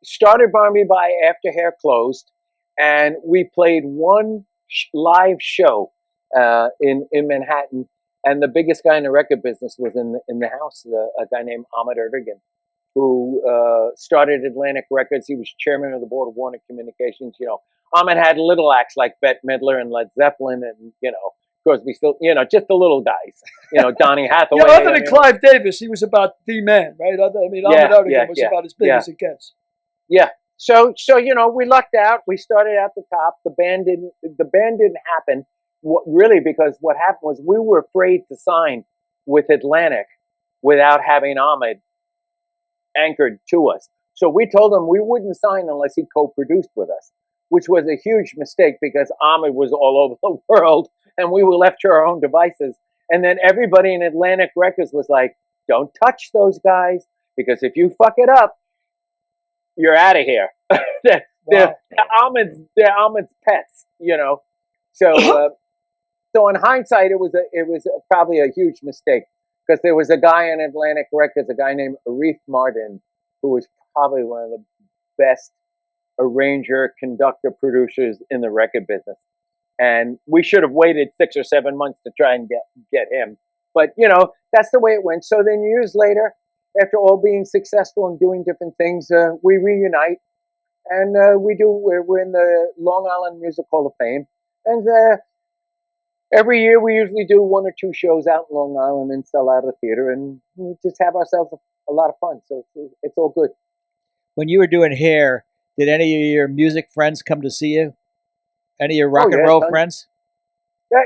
started Barnaby By after Hair closed, and we played one live show in Manhattan, and the biggest guy in the record business was in the house, a guy named Ahmet Erdogan, who started Atlantic Records. He was chairman of the board of Warner Communications. Ahmet had little acts like Bette Midler and Led Zeppelin, and Crosby, still, just the little guys, Donny Hathaway.
Other than Clive Davis, he was about the man, right? Ahmet Erdogan was about as big as it gets.
Yeah. So we lucked out. We started at the top. The band didn't happen really because what happened was we were afraid to sign with Atlantic without having Ahmet anchored to us. So we told him we wouldn't sign unless he co-produced with us, which was a huge mistake because Ahmet was all over the world and we were left to our own devices. And then everybody in Atlantic Records was like, "Don't touch those guys because if you fuck it up, you're out of here." They're Ahmed's pets, So in hindsight, it was probably a huge mistake because there was a guy in Atlantic Records, a guy named Arif Mardin, who was probably one of the best arranger, conductor, producers in the record business. And we should have waited 6 or 7 months to try and get him. But, that's the way it went. So then years later, after all being successful and doing different things, we reunite. And we're in the Long Island Music Hall of Fame. And every year we usually do 1 or 2 shows out in Long Island and sell out a theater. And we just have ourselves a lot of fun. So it's all good.
When you were doing Hair, did any of your music friends come to see you? Any of your rock and roll friends?
Yeah,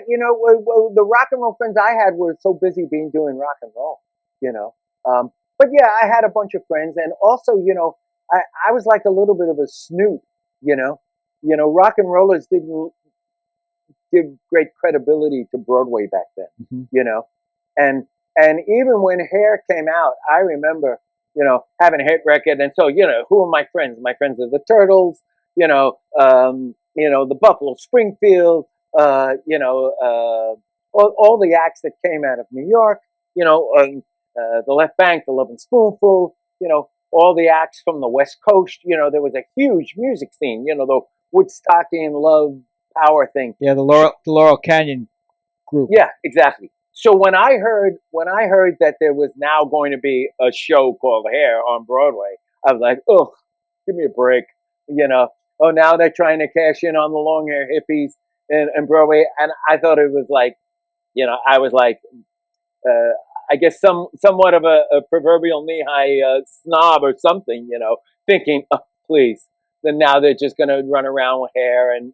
the rock and roll friends I had were so busy doing rock and roll, but yeah, I had a bunch of friends, and also, I was like a little bit of a snoot, you know. Rock and rollers didn't give great credibility to Broadway back then,
Mm-hmm.
and even when Hair came out, I remember, having a hit record, and so, who are my friends? My friends are the Turtles, the Buffalo Springfield, all the acts that came out of New York, the Left Bank, the Lovin' Spoonful, all the acts from the West Coast. There was a huge music scene, the Woodstockian love power thing.
Yeah, the Laurel Canyon group.
Yeah, exactly. So when I heard that there was now going to be a show called Hair on Broadway, I was like, oh, give me a break. Oh, now they're trying to cash in on the long hair hippies and Broadway. And I thought it was like, I was like, I guess somewhat of a proverbial knee-high snob or something, thinking, oh, please. Then now they're just going to run around with Hair and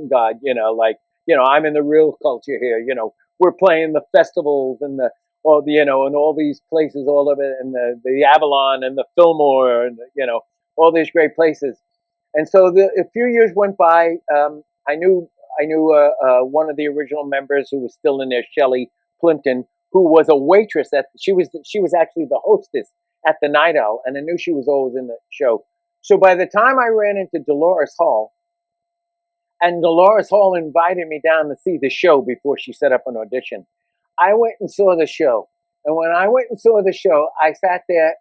God, I'm in the real culture here. We're playing the festivals and and all these places all over, and the Avalon and the Fillmore, and all these great places. And so a few years went by. I knew one of the original members who was still in there, Shelley Plimpton, who was a waitress she was actually the hostess at the Night Owl, and I knew she was always in the show. So by the time I ran into Dolores Hall, and Dolores Hall invited me down to see the show before she set up an audition, I went and saw the show. And when I went and saw the show, I sat there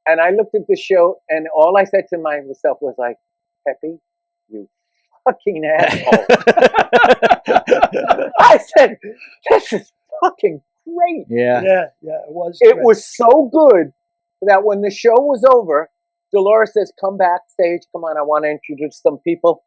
and I looked at the show, and all I said to myself was like, Peppy, you fucking asshole. I said, this is fucking great.
Yeah.
Yeah, it was.
It
great.
was so good that when the show was over, Dolores says, come backstage. Come on, I want to introduce some people.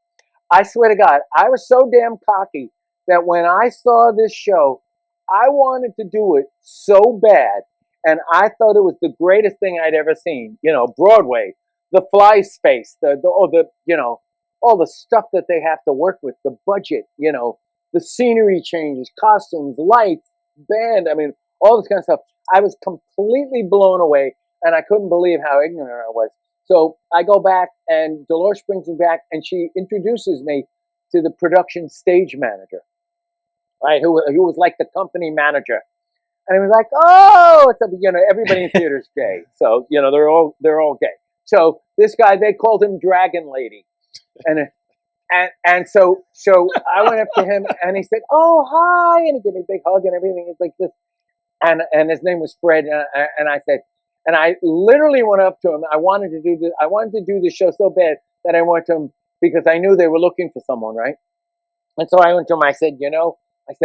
I swear to God, I was so damn cocky that when I saw this show, I wanted to do it so bad. And I thought it was the greatest thing I'd ever seen. Broadway, the fly space, all the stuff that they have to work with, the budget, the scenery changes, costumes, lights, band. I mean, all this kind of stuff. I was completely blown away, and I couldn't believe how ignorant I was. So I go back, and Dolores brings me back, and she introduces me to the production stage manager, right? Who was like the company manager, and he was like, "Oh, it's everybody in theater is gay, so they're all gay." So this guy, they called him Dragon Lady, and so I went up to him, and he said, "Oh, hi," and he gave me a big hug and everything. It's like this, and his name was Fred, and I said. And I literally went up to him. I wanted to do the show so bad that I went to him because I knew they were looking for someone, right? And so I went to him. I said,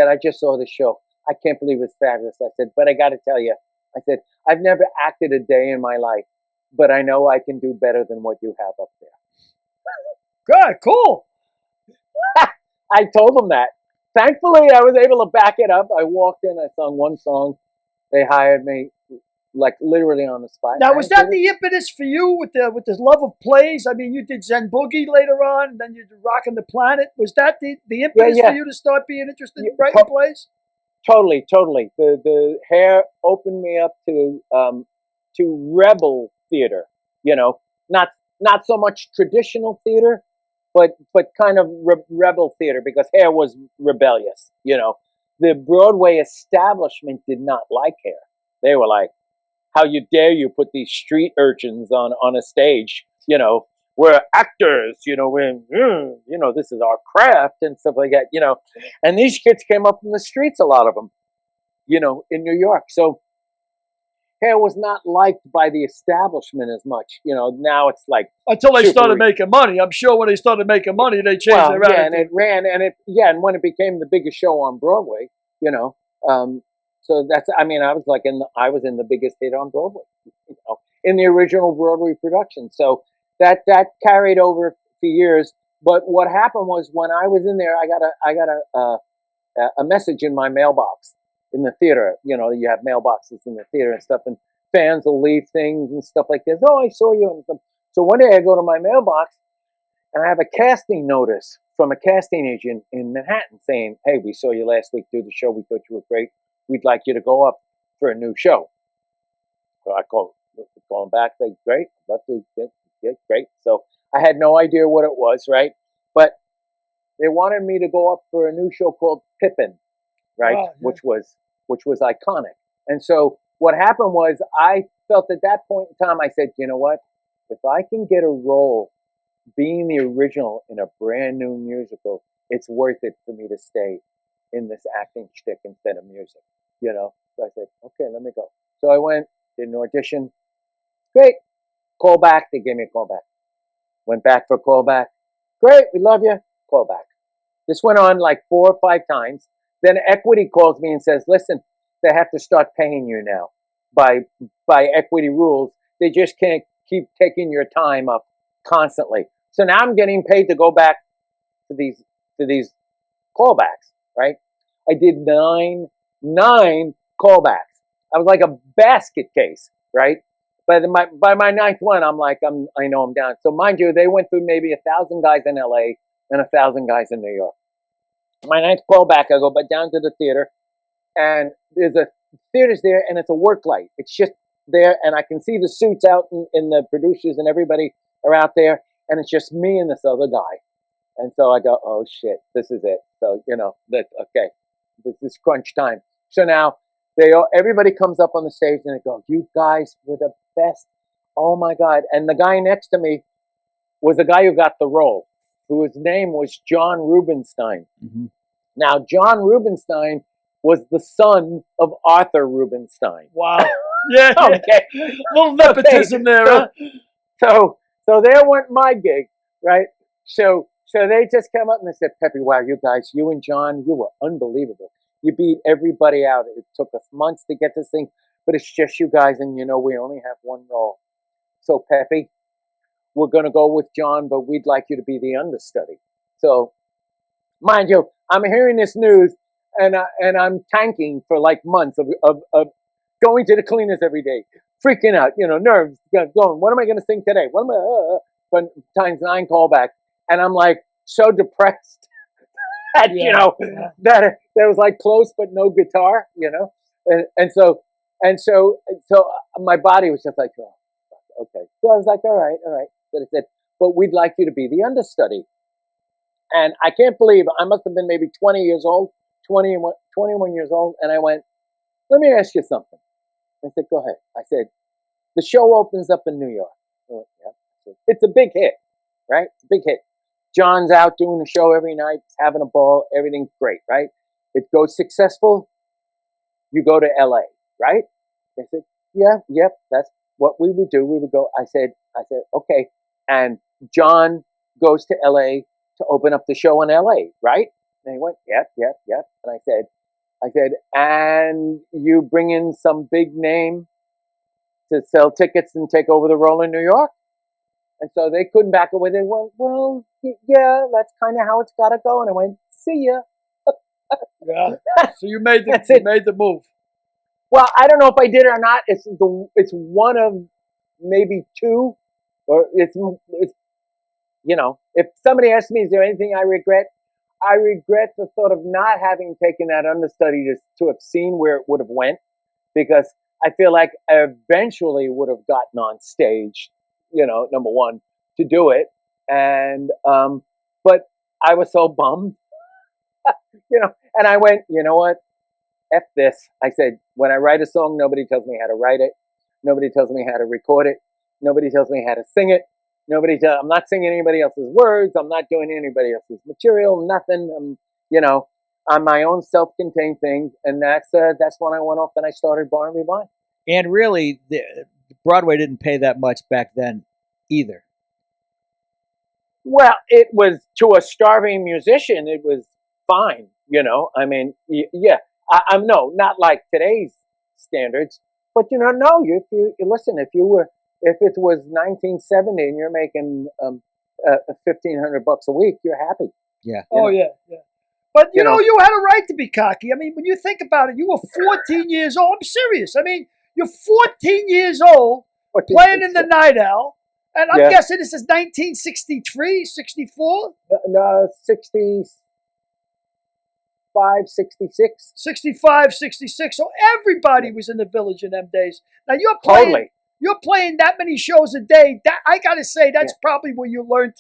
I just saw the show. I can't believe it's fabulous. I said, but I got to tell you, I said, I've never acted a day in my life, but I know I can do better than what you have up there.
Good, cool.
I told him that. Thankfully, I was able to back it up. I walked in. I sung one song. They hired me. Like literally on the spot.
Now, was that the impetus for you with the love of plays? I mean, you did Zen Boogie later on, and then you did Rockin' the Planet. Was that the impetus for you to start being interested in writing plays?
Totally. The Hair opened me up to rebel theater. Not so much traditional theater, but kind of rebel theater, because Hair was rebellious. The Broadway establishment did not like Hair. They were like, how you dare you put these street urchins on a stage? We're actors. This is our craft and stuff like that. And these kids came up from the streets, a lot of them, in New York. So Hair was not liked by the establishment as much. Now it's like
until they started making money. I'm sure when they started making money, they changed their attitude.
And it ran, and when it became the biggest show on Broadway, So that's, I was in the biggest hit on Broadway, in the original Broadway production. So that carried over for years. But what happened was, when I was in there, I got a message in my mailbox in the theater. You have mailboxes in the theater and stuff, and fans will leave things and stuff like this. Oh, I saw you. And stuff. So one day I go to my mailbox, and I have a casting notice from a casting agent in Manhattan saying, "Hey, we saw you last week do the show. We thought you were great. We'd like you to go up for a new show." So I called, Going back, like, great, love to get great. So I had no idea what it was, right? But they wanted me to go up for a new show called Pippin, right?
Wow, yeah.
Which was iconic. And so what happened was I felt at that point in time, I said, you know what? If I can get a role being the original in a brand new musical, it's worth it for me to stay in this acting shtick instead of music, you know? So I said, okay, let me go. So I went, did an audition. Great. Call back. They gave me a call back. Went back for a call back. Great. We love you. Call back. This went on like 4 or 5 times. Then Equity calls me and says, listen, they have to start paying you now by Equity rules. They just can't keep taking your time up constantly. So now I'm getting paid to go back to these callbacks, right? I did nine callbacks. I was like a basket case, right? But by my 9th one, I'm like, I know I'm down. So mind you, they went through maybe 1,000 guys in LA and 1,000 guys in New York. My 9th callback, I go down to the theater, and there's a theater's there, and it's a work light. It's just there, and I can see the suits out, and the producers and everybody are out there, and it's just me and this other guy. And so I go, oh shit, this is it. So, you know, okay, this is crunch time. So now everybody comes up on the stage and they go, you guys were the best. Oh my God. And the guy next to me was the guy who got the role, whose name was John Rubinstein.
Mm-hmm.
Now, John Rubinstein was the son of Arthur Rubinstein.
Wow. Yeah.
Okay.
Little nepotism there, huh?
So there went my gig, right? So they just came up and they said, Peppy, wow, you guys, you and John, you were unbelievable. You beat everybody out. It took us months to get this thing, but it's just you guys, and you know we only have one role. So Peppy, we're going to go with John, but we'd like you to be the understudy. So, mind you, I'm hearing this news, and I'm tanking for like months of going to the cleaners every day, freaking out, you know, nerves, going, what am I going to sing today? What am I, but times 9 callbacks. And I'm like so depressed that, you know, that there was like close, but no guitar, you know? And so my body was just like, oh, okay. So I was like, all right. But it said, but we'd like you to be the understudy. And I can't believe, I must have been maybe 20 years old, 21 years old. And I went, let me ask you something. I said, go ahead. I said, the show opens up in New York. I went, yeah. It's a big hit, right? It's a big hit. John's out doing the show every night, having a ball, everything's great, right? It goes successful, you go to LA, right? They said, yep, that's what we would do. We would go, I said, okay. And John goes to LA to open up the show in LA, right? And he went, yep. And I said, and you bring in some big name to sell tickets and take over the role in New York? And so they couldn't back away. They went, well, yeah, that's kind of how it's got to go. And I went, see ya.
Yeah. So you made the move.
Well, I don't know if I did or not. It's one of maybe 2, or it's you know. If somebody asks me, is there anything I regret? I regret the thought of not having taken that understudy to have seen where it would have went, because I feel like I eventually would have gotten on stage, you know, number one, to do it. And, but I was so bummed, you know, and I went, you know what? F this. I said, when I write a song, nobody tells me how to write it. Nobody tells me how to record it. Nobody tells me how to sing it. I'm not singing anybody else's words. I'm not doing anybody else's material, nothing. You know, I'm my own self-contained thing. And that's when I went off and I started Barnaby Vine.
And really, Broadway didn't pay that much back then either.
Well, it was, to a starving musician, it was fine. You know, I mean, yeah, I'm no, not like today's standards, but you know, no, if you listen, if it was 1970 and you're making $1,500 a week, you're happy.
Yeah.
Oh yeah. But you know, you had a right to be cocky. I mean, when you think about it, you were 14 years old. I'm serious. I mean, you're 14 years old, playing in the Night Owl, and I'm guessing this is 1963, 64?
No, 65, 66.
65, 66. So everybody was in the Village in them days. Now you're playing.
Totally.
you're playing that many shows a day. That I gotta say, that's probably where you learned,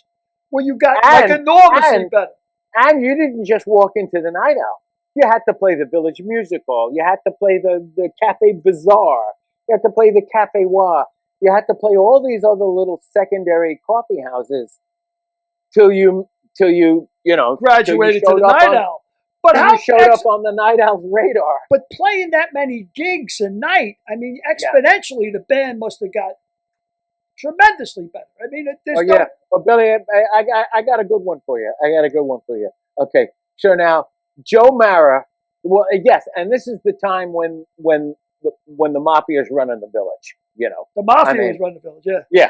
where you got like enormously better.
And you didn't just walk into the Night Owl. You had to play the Village Music Hall. You had to play the Cafe Bazaar. You had to play the Cafe Wa. You had to play all these other little secondary coffee houses till you
Graduated to the Night Owl. But
how you showed up on the Night Owl's radar?
But playing that many gigs a night, I mean, exponentially, the band must have got tremendously better. I mean,
yeah. Well, Billy, I got a good one for you. Okay, so now Joe Mara. Well, yes, and this is the time when the mafia is running the village. You know,
the mafia was running the village.
Yeah.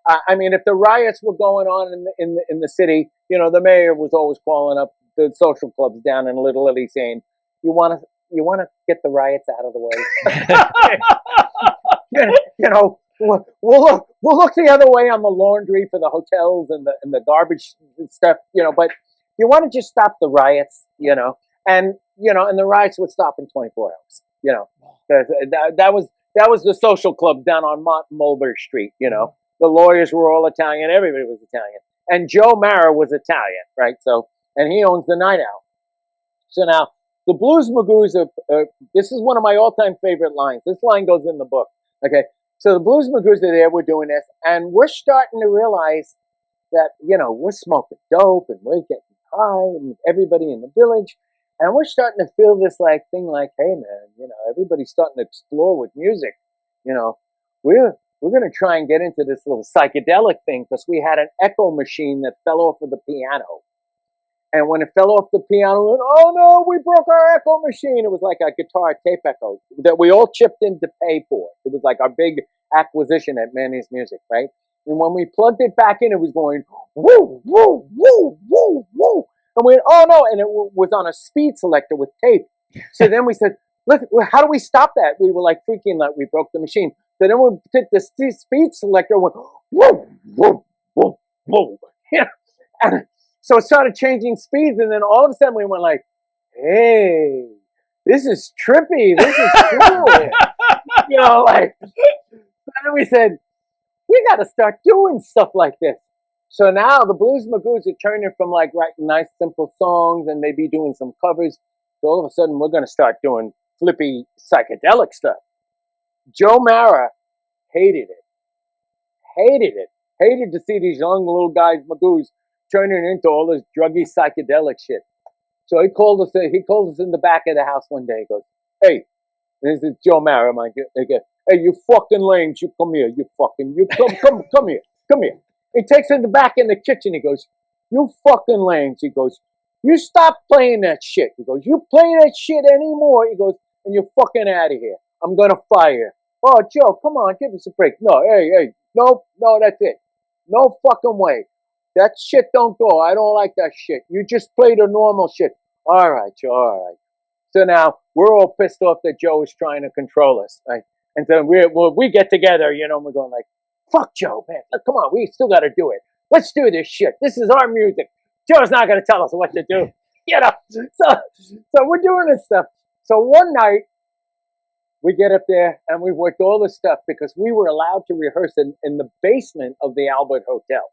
I mean, if the riots were going on in the city, you know, the mayor was always calling up the social clubs down in Little Italy saying, "You want to get the riots out of the way." you know. We'll look the other way on the laundry for the hotels and the garbage and stuff, you know. But you want to just stop the riots, you know, and the riots would stop in 24 hours, you know. That was the social club down on Mulberry Street, you know. The lawyers were all Italian, everybody was Italian, and Joe Mara was Italian, right? So, and he owns the Night Owl. So now the Blues Magoos this is one of my all-time favorite lines. This line goes in the book, okay. So the Blues Magoos are there, we're doing this, and we're starting to realize that, you know, we're smoking dope and we're getting high and everybody in the village, and we're starting to feel this thing like, hey man, you know, everybody's starting to explore with music. You know, we're going to try and get into this little psychedelic thing because we had an echo machine that fell off of the piano. And when it fell off the piano, we went, oh no, we broke our echo machine. It was like a guitar tape echo that we all chipped in to pay for. It was like our big acquisition at Manny's Music, right? And when we plugged it back in, it was going, woo, woo, woo, woo, woo. And we went, oh no, and it was on a speed selector with tape. So then we said, look, how do we stop that? We were like freaking like we broke the machine. So then we took the speed selector and went, woo, woo, woo, woo. Yeah. And so it started changing speeds, and then all of a sudden we went like, hey, this is trippy. This is cool. You know, like, and then we said, we got to start doing stuff like this. So now the Blues Magoos are turning from like writing nice, simple songs, and maybe doing some covers. So all of a sudden we're going to start doing flippy psychedelic stuff. Joe Mara hated to see these young little guys, Magoos, turning into all this druggy psychedelic shit. So he called us in the back of the house one day. He goes, hey, this is Joe Mara, mind you. He goes, hey, you fucking lames, you come here. Come here. He takes in the back in the kitchen. He goes, you fucking lames. He goes, you stop playing that shit. He goes, you play that shit anymore. He goes, and you're fucking out of here. I'm going to fire you. Oh, Joe, come on, give us a break. No, hey, no, that's it. No fucking way. That shit don't go. I don't like that shit. You just play the normal shit. All right, Joe, all right. So now we're all pissed off that Joe is trying to control us, right? And then we get together, you know, and we're going like, fuck Joe, man. Look, come on, we still got to do it. Let's do this shit. This is our music. Joe's not going to tell us what to do. You know, so we're doing this stuff. So one night, we get up there and we worked all this stuff because we were allowed to rehearse in the basement of the Albert Hotel,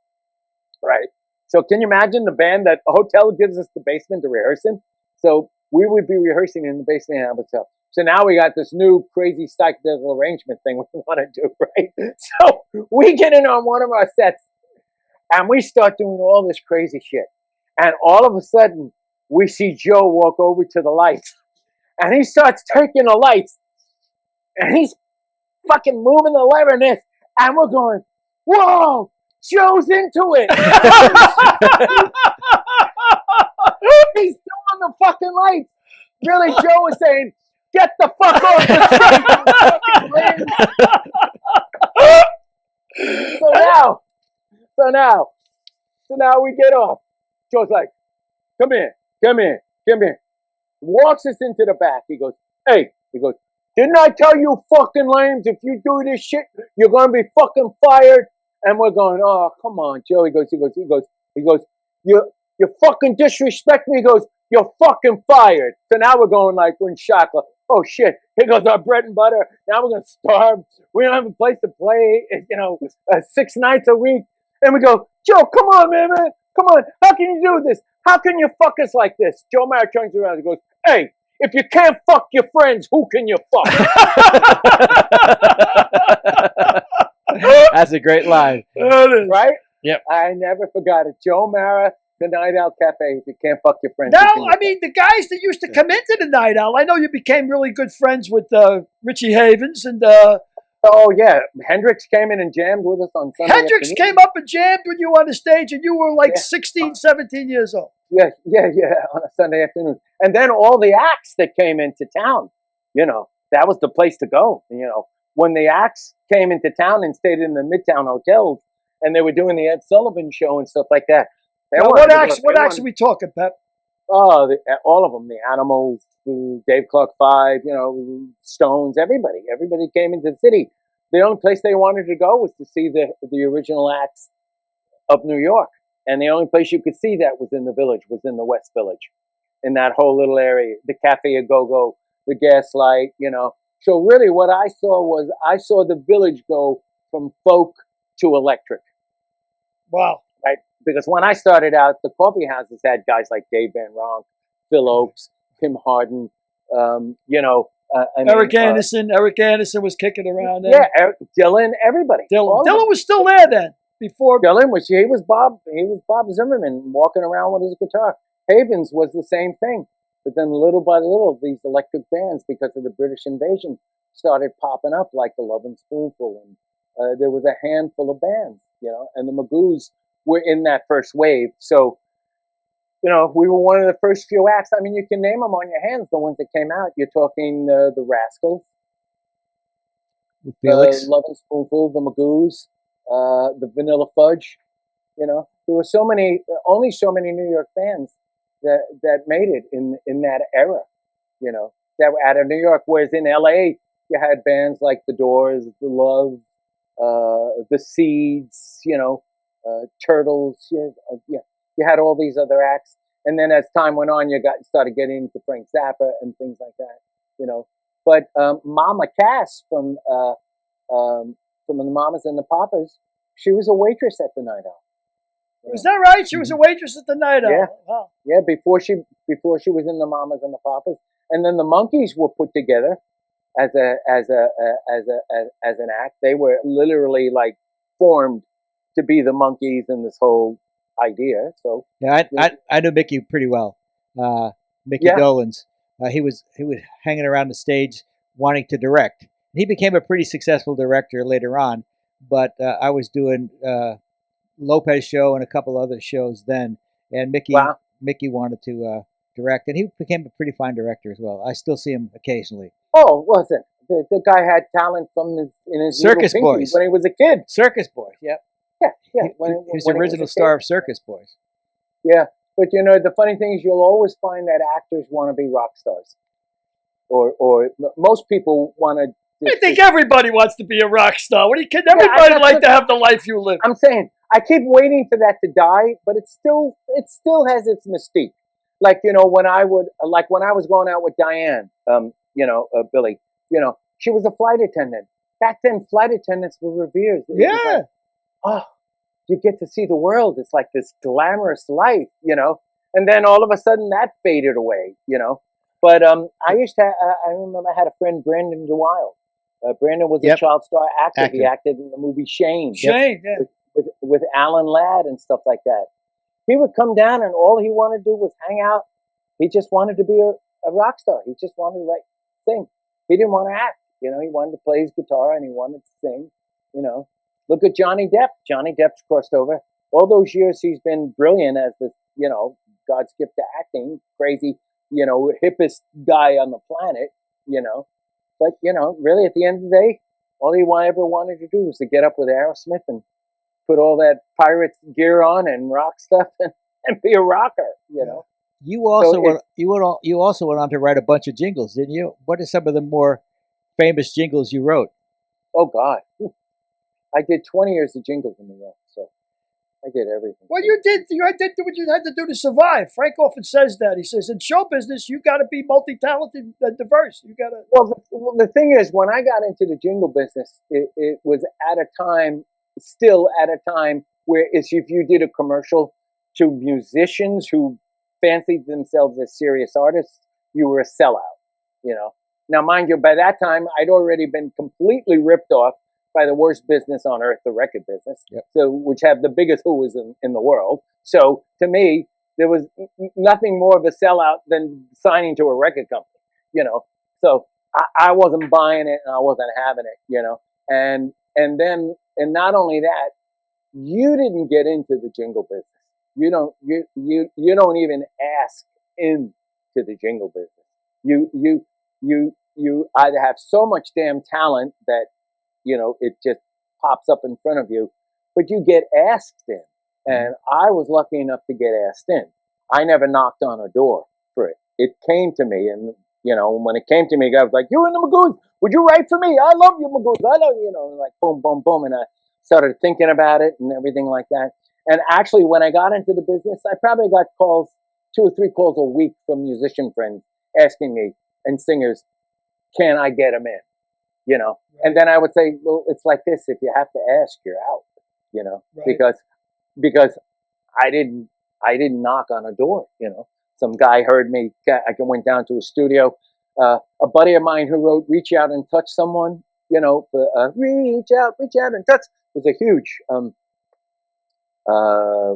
right? So can you imagine the band that a hotel gives us the basement to rehearse in? So we would be rehearsing in the basement of the Albert Hotel. So now we got this new crazy psychedelic arrangement thing we want to do, right? So we get in on one of our sets and we start doing all this crazy shit. And all of a sudden, we see Joe walk over to the lights and he starts taking the lights and he's fucking moving the lever in this. And we're going, whoa, Joe's into it. He's doing the fucking lights. Really, Joe was saying, get the fuck off the stage. So now we get off. Joe's like, come here. Walks us into the back. He goes, hey, didn't I tell you fucking lames, if you do this shit, you're going to be fucking fired? And we're going, oh, come on, Joe. He goes, you fucking disrespect me. He goes, you're fucking fired. So now we're going like, we're in shock. oh shit, here goes our bread and butter. Now we're going to starve. We don't have a place to play, 6 nights a week. And we go, Joe, come on, man. Come on. How can you do this? How can you fuck us like this? Joe Mara turns around and goes, hey, if you can't fuck your friends, who can you fuck?
That's a great line.
Right?
Yep.
I never forgot it. Joe Mara, the Night Owl Cafe. If you can't fuck your friends.
Now, I mean, the guys that used to come into the Night Owl, I know you became really good friends with Richie Havens and
oh yeah, Hendrix came in and jammed with us on Sunday.
Hendrix came up and jammed with you on the stage, and you were like 16, 17 years old.
Yeah, on a Sunday afternoon. And then all the acts that came into town, that was the place to go. When the acts came into town and stayed in the Midtown hotels, and they were doing the Ed Sullivan show and stuff like that.
Now, what acts are we talking, Pep?
Oh, all of them. The Animals, the Dave Clark Five, Stones, everybody. Everybody came into the city. The only place they wanted to go was to see the original acts of New York. And the only place you could see that was in the Village, was in the West Village, in that whole little area. The Cafe A Go-Go, the Gaslight, So really what I saw the Village go from folk to electric.
Wow.
Right? Because when I started out, the coffee houses had guys like Dave Van Ronk, Phil Oakes, Tim Hardin,
Eric Anderson. Eric Anderson was kicking around then.
Yeah, Dylan, everybody.
Dylan was still there then. Before
Dylan was Bob Zimmerman walking around with his guitar. Havens was the same thing. But then little by little, these electric bands, because of the British invasion, started popping up, like the Love and Spoonful, and there was a handful of bands, and the Magoos were in that first wave. So, we were one of the first few acts. I mean, you can name them on your hands, the ones that came out. You're talking the Rascals,
Felix.
Love and Spoonful, the Magoos, the Vanilla Fudge. There were only so many New York bands that made it in that era, that were out of New York. Whereas in LA, you had bands like The Doors, The Love, The Seeds, Turtles. You had all these other acts. And then as time went on, you started getting into Frank Zappa and things like that, But Mama Cass from the Mamas and the Papas, she was a waitress at the Night Owl.
Was that right? She was a waitress at the Night Owl.
Yeah,
wow.
Yeah. Before she was in the Mamas and the Papas, and then the Monkees were put together as an act. They were literally like formed to be the Monkees in this whole idea. So
yeah, I know Mickey pretty well. Mickey Dolenz. He was hanging around the stage wanting to direct. He became a pretty successful director later on, but I was doing Lopez show and a couple other shows then, and Mickey wanted to direct, and he became a pretty fine director as well. I still see him occasionally.
Oh, listen, the guy had talent in his
Circus Boys
when he was a kid.
Circus Boys, yep.
Yeah.
He was the original star of Circus Boys.
Yeah, but the funny thing is, you'll always find that actors want to be rock stars, or most people want to.
I think everybody wants to be a rock star. What are you kidding? Everybody like to have the life you live.
I'm saying I keep waiting for that to die, but it still has its mystique. Like when I was going out with Diane, Billy, she was a flight attendant. Back then, flight attendants were revered.
Yeah.
Oh, you get to see the world. It's like this glamorous life, And then all of a sudden that faded away, But I remember I had a friend, Brandon DeWilde. Brandon was a child star actor. He acted in the movie Shane.
Shane, yeah.
With Alan Ladd and stuff like that. He would come down and all he wanted to do was hang out. He just wanted to be a rock star. He just wanted to sing. He didn't want to act. He wanted to play his guitar and he wanted to sing. Look at Johnny Depp. Johnny Depp's crossed over. All those years he's been brilliant as this, God's gift to acting, crazy, hippest guy on the planet, But, really at the end of the day, all he ever wanted to do was to get up with Aerosmith and put all that pirates gear on and rock stuff and be a rocker,
You also went on to write a bunch of jingles, didn't you? What are some of the more famous jingles you wrote?
Oh God, I did 20 years of jingles in the row. So I did everything.
Well, you did what you had to do to survive. Frank often says that. He says, in show business, you got to be multi-talented and diverse. You got to.
Well, the thing is, when I got into the jingle business, it was still at a time where if you did a commercial to musicians who fancied themselves as serious artists, you were a sellout, you know. Now, mind you, by that time, I'd already been completely ripped off by the worst business on earth, the record business, so which have the biggest whoas in the world. So to me, there was nothing more of a sellout than signing to a record company, you know. So I wasn't buying it and I wasn't having it, you know. And not only that, you didn't get into the jingle business. You don't even ask into the jingle business. You either have so much damn talent that, you know, it just pops up in front of you, but you get asked in. And I was lucky enough to get asked in. I never knocked on a door for it. It came to me, and, you know, when it came to me, I was like, "You in the Magoos? Would you write for me? I love you, Magoos. I love you." You know, like boom, boom, boom. And I started thinking about it and everything like that. And actually, when I got into the business, I probably got calls, 2 or 3 calls a week from musician friends asking me, and singers, can I get them in? You know, and then I would say, well, it's like this: if you have to ask, you're out. You know, because I didn't knock on a door. You know, some guy heard me. I went down to a studio. A buddy of mine who wrote "Reach Out and Touch Someone." You know, reach out and touch was a huge. What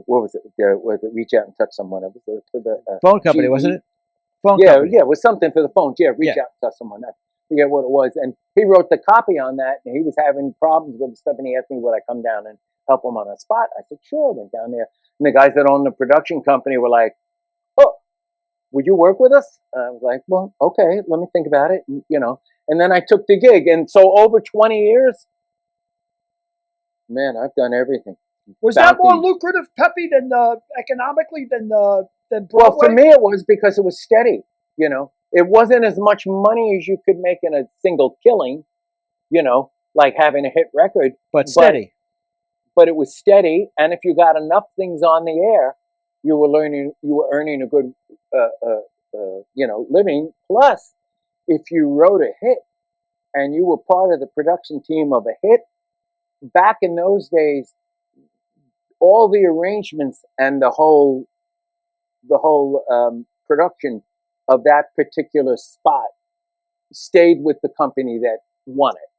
was it? Was it "Reach Out and Touch Someone"? It was for the
phone company, wasn't it?
Phone company. Yeah, it was something for the phones. Yeah, reach out and touch someone. I forget what it was. And he wrote the copy on that, and he was having problems with stuff, and he asked me would I come down and help him on the spot. I said, sure. I went down there. And the guys that owned the production company were like, oh, would you work with us? I was like, well, okay, let me think about it, and, you know. And then I took the gig. And so over 20 years, man, I've done everything.
Was that more lucrative, Peppy, than economically than Broadway?
Well, for me, it was because it was steady. You know, it wasn't as much money as you could make in a single killing, you know, like having a hit record.
But steady.
But it was steady, and if you got enough things on the air, you were earning a good, you know, living. Plus, if you wrote a hit and you were part of the production team of a hit, back in those days, all the arrangements and the whole production of that particular spot stayed with the company that won it.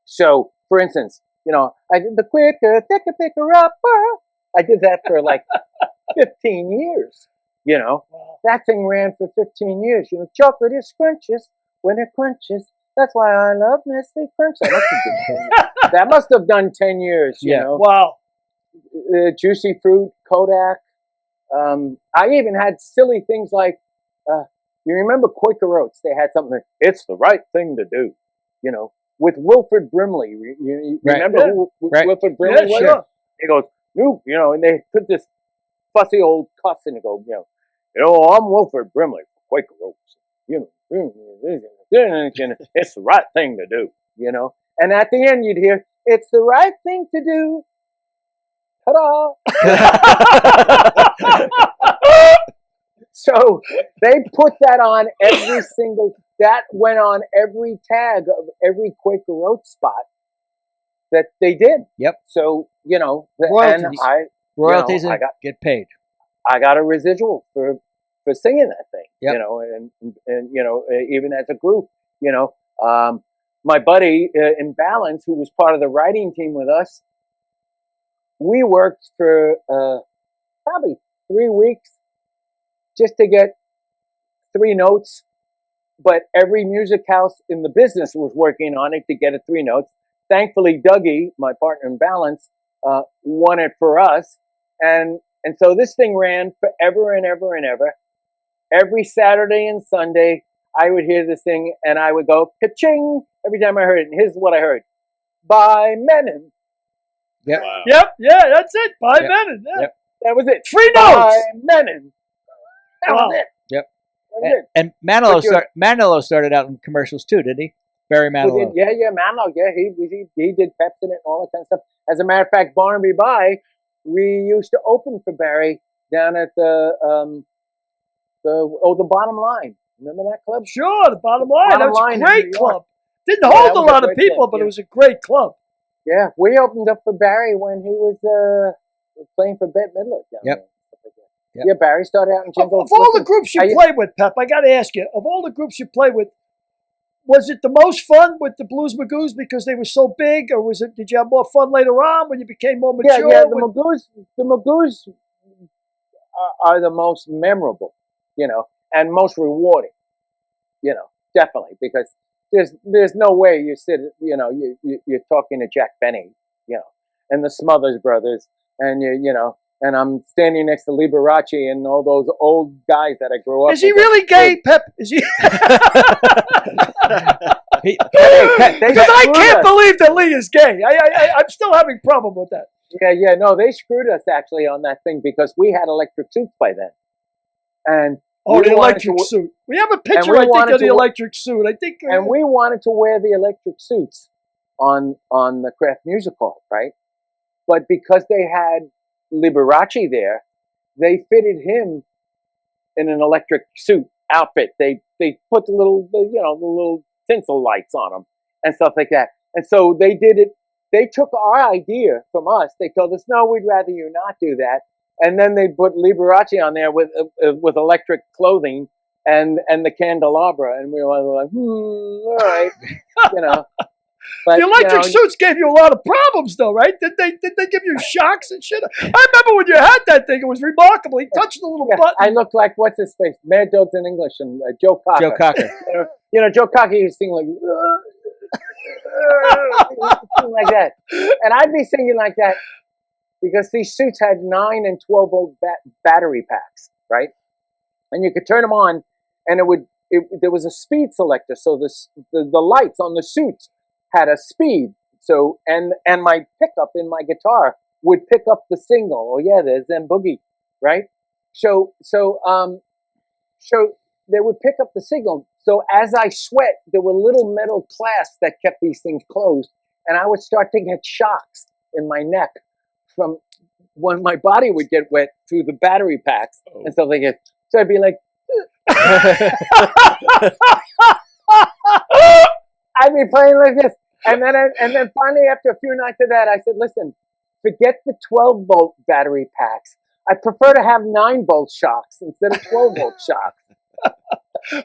So, for instance, you know, I did the quicker, thicker, picker upper. I did that for like 15 years. You know, that thing ran for 15 years. You know, chocolate is scrunches when it crunches. That's why I love Nestle Crunch. That must have done 10 years. You know,
wow.
Juicy Fruit, Kodak. I even had silly things like, you remember Quaker Oats? They had something like, it's the right thing to do, you know, with Wilford Brimley. You remember who Wilford Brimley was?
Sure.
He goes, you know, and they put this fussy old cuss and they go, you know, I'm Wilford Brimley from Quaker Oats. You know, it's the right thing to do, you know. And at the end you'd hear, it's the right thing to do. Ta-da! So they put that on that went on every tag of every Quaker Oats spot that they did.
Yep.
So, you know,
royalties
you know,
get paid.
I got a residual for singing that thing,
yep.
You know, and, you know, even as a group, you know, my buddy in Balance, who was part of the writing team with us, we worked for probably 3 weeks just to get 3 notes, but every music house in the business was working on it to get it 3 notes. Thankfully, Dougie, my partner in Balance, won it for us, and so this thing ran forever and ever and ever. Every Saturday and Sunday, I would hear this thing, and I would go ka-ching every time I heard it. And here's what I heard: by Menon.
Yep.
Wow.
Yep. Yeah, that's it. By Menon. Yeah.
Yep.
That was it.
3 notes.
By Menon. That was it.
Yep.
That was it.
And Manilow started out in commercials too, didn't he? Barry Manilow.
Yeah, Manilow. Yeah, he did Pepsi and all that kind of stuff. As a matter of fact, Barnaby Bye we used to open for Barry down at the Bottom Line. Remember that club?
Sure, the Bottom Line.
Bottom
That was
Line
a
in
great
New York.
club. Didn't
Yeah,
hold
that
a
was a
lot of
great
people,
club,
but
yeah.
it was a great club.
Yeah, we opened up for Barry when he was playing for Bette Midler. Down
Yep.
there.
Yep.
Yeah, Barry started out in
Of
jingles.
all the
Listen,
groups you
I-
played with, Pep, I got to ask you, of all the groups you played with, was it the most fun with the Blues Magoos because they were so big, or did you have more fun later on when you became more mature?
Yeah, the Magoos are the most memorable, and most rewarding, definitely, because there's no way you sit, you're talking to Jack Benny, and the Smothers Brothers, and and I'm standing next to Liberace and all those old guys that I grew up with.
Is he really gay, Pep? Is he? Because I can't believe that Lee is gay. I'm still having a problem with that.
Yeah, no, they screwed us actually on that thing because we had electric suits by then. And
the electric suit. We have a picture, I think, of the electric suit. I think,
and we wanted to wear the electric suits on the Kraft Music Hall, right? But because they had Liberace there, they fitted him in an electric suit outfit. They put the little tinsel lights on him and stuff like that. And so they did it. They took our idea from us. They told us, no, we'd rather you not do that. And then they put Liberace on there with electric clothing and the candelabra, and we were like, all right, But,
the electric suits gave you a lot of problems, though, right? Did they give you shocks and shit? I remember when you had that thing; it was remarkable. He touched the little button.
I looked like what's his face, Mad Dogs in English, and Joe Cocker.
Joe Cocker.
Joe Cocker used to sing like like that, and I'd be singing like that because these suits had 9 and 12 volt battery packs, right? And you could turn them on, and there was a speed selector, so the lights on the suits had a speed. So and my pickup in my guitar would pick up the signal. Oh yeah, there's Zen Boogie, right? So they would pick up the signal. So as I sweat, there were little metal clasps that kept these things closed, and I would start to get shocks in my neck from when my body would get wet through the battery packs and stuff like that. So I'd be like, I'd be playing like this, and then finally after a few nights of that, I said, listen, forget the 12 volt battery packs. I prefer to have 9 volt shocks instead of 12 volt shocks.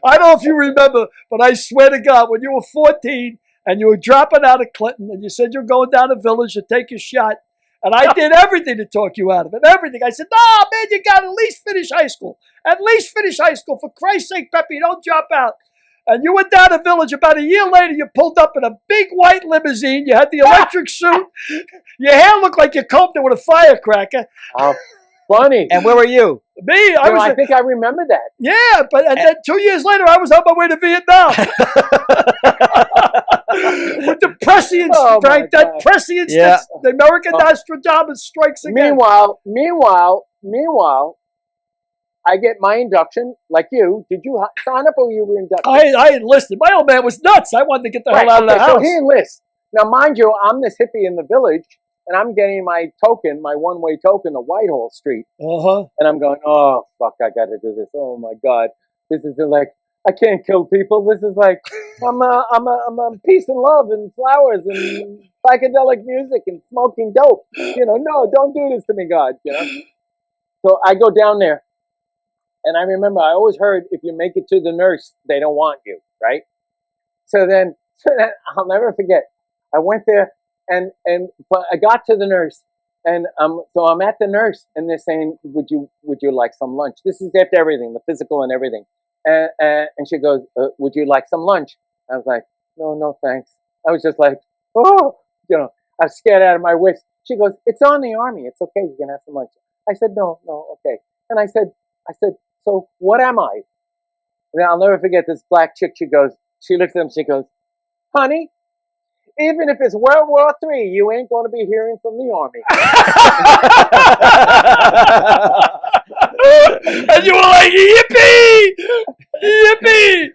I don't know if you remember, but I swear to God, when you were 14 and you were dropping out of Clinton and you said you're going down the village to take a shot, and I did everything to talk you out of it, everything. I said, no, man, you got to at least finish high school. At least finish high school. For Christ's sake, Peppy, don't drop out. And you went down the village. About a year later, you pulled up in a big white limousine. You had the electric suit. Your hair looked like you combed it with a firecracker.
How funny.
And where were you?
Me,
I think I remember that.
Yeah, and then 2 years later, I was on my way to Vietnam. With the prescience, Frank, that prescience, the American Nostradamus strikes again.
Meanwhile, I get my induction, like you. Did you sign up or you were inducted?
I enlisted. My old man was nuts. I wanted to get the hell out of the house.
So he enlists. Now, mind you, I'm this hippie in the village, and I'm getting my token, my one-way token to Whitehall Street.
Uh-huh.
And I'm going, oh, fuck, I got to do this. Oh, my God. This is like, I can't kill people. This is like, I'm a peace and love and flowers and psychedelic music and smoking dope. No, don't do this to me, God, So I go down there. And I remember I always heard if you make it to the nurse, they don't want you, right? So then I'll never forget. I went there and I got to the nurse, and so I'm at the nurse, and they're saying, would you like some lunch? This is after everything, the physical and everything. And she goes, would you like some lunch? I was like, no, thanks. I was just like, oh, I was scared out of my wits. She goes, it's on the Army. It's okay. You can have some lunch. I said, no, okay. And I said, so what am I? And I'll never forget this black chick. She looks at him. She goes, honey, even if it's World War III, you ain't going to be hearing from the Army.
And you were like, yippee! Yippee!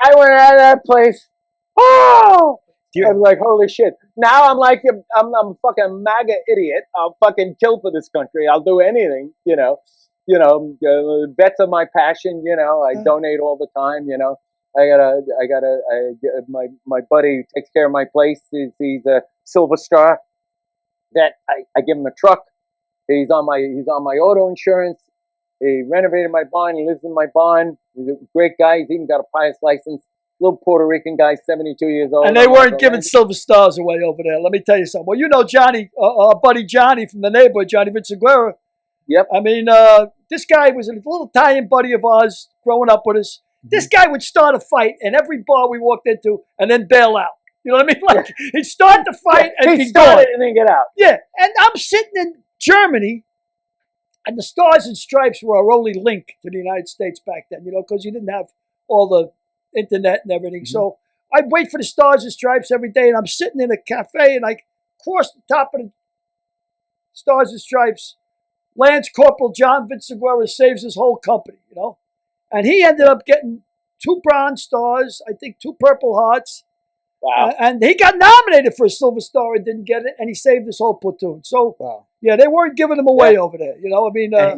I went out of that place. Oh! I'm like, holy shit. Now I'm like, I'm a fucking MAGA idiot. I'll fucking kill for this country. I'll do anything, vets are my passion, I donate all the time, my buddy takes care of my place. He's a Silver Star vet. I give him a truck. He's on my auto insurance. He renovated my barn. He lives in my barn. He's a great guy. He's even got a pilot's license. Little Puerto Rican guy, 72 years old.
And they weren't giving silver stars away over there. Let me tell you something. Well, you know Johnny, our buddy Johnny from the neighborhood, Johnny Vinciguerra.
Yep.
I mean, this guy was a little Italian buddy of ours growing up with us. This guy would start a fight in every bar we walked into and then bail out. You know what I mean? Like, he'd start the fight and
he'd
be
start
gone.
it and then get out.
Yeah. And I'm sitting in Germany, and the Stars and Stripes were our only link to the United States back then, because you didn't have all the internet and everything. So I'd wait for the Stars and Stripes every day, and I'm sitting in a cafe, and I cross the top of the Stars and Stripes. Lance Corporal John Vinciguerra saves his whole company, and he ended up getting 2 Bronze Stars, I think 2 Purple Hearts.
Wow.
And he got nominated for a Silver Star and didn't get it, and he saved his whole platoon. So, yeah, they weren't giving him away over there. I mean,
no.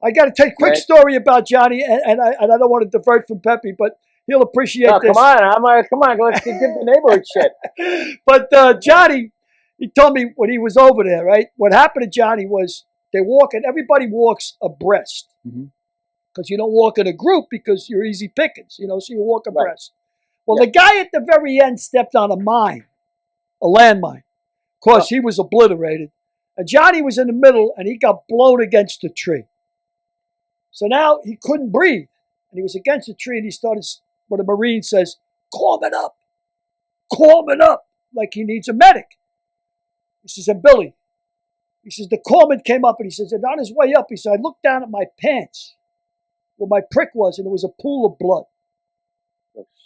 I got to tell you a quick story about Johnny, and I don't want to divert from Peppy, but he'll appreciate this.
Come on, let's give the neighborhood shit.
But Johnny, he told me when he was over there, right? What happened to Johnny was they walk, and everybody walks abreast. Because you don't walk in a group because you're easy pickings, so you walk abreast. Right. Well, the guy at the very end stepped on a mine, a landmine. Of course, he was obliterated. And Johnny was in the middle, and he got blown against a tree. So now he couldn't breathe. And he was against the tree, and he started, what a Marine says, calming up, like he needs a medic. He says, and Billy, he says, the corpsman came up, and he says, and on his way up, he said, I looked down at my pants where my prick was, and it was a pool of blood.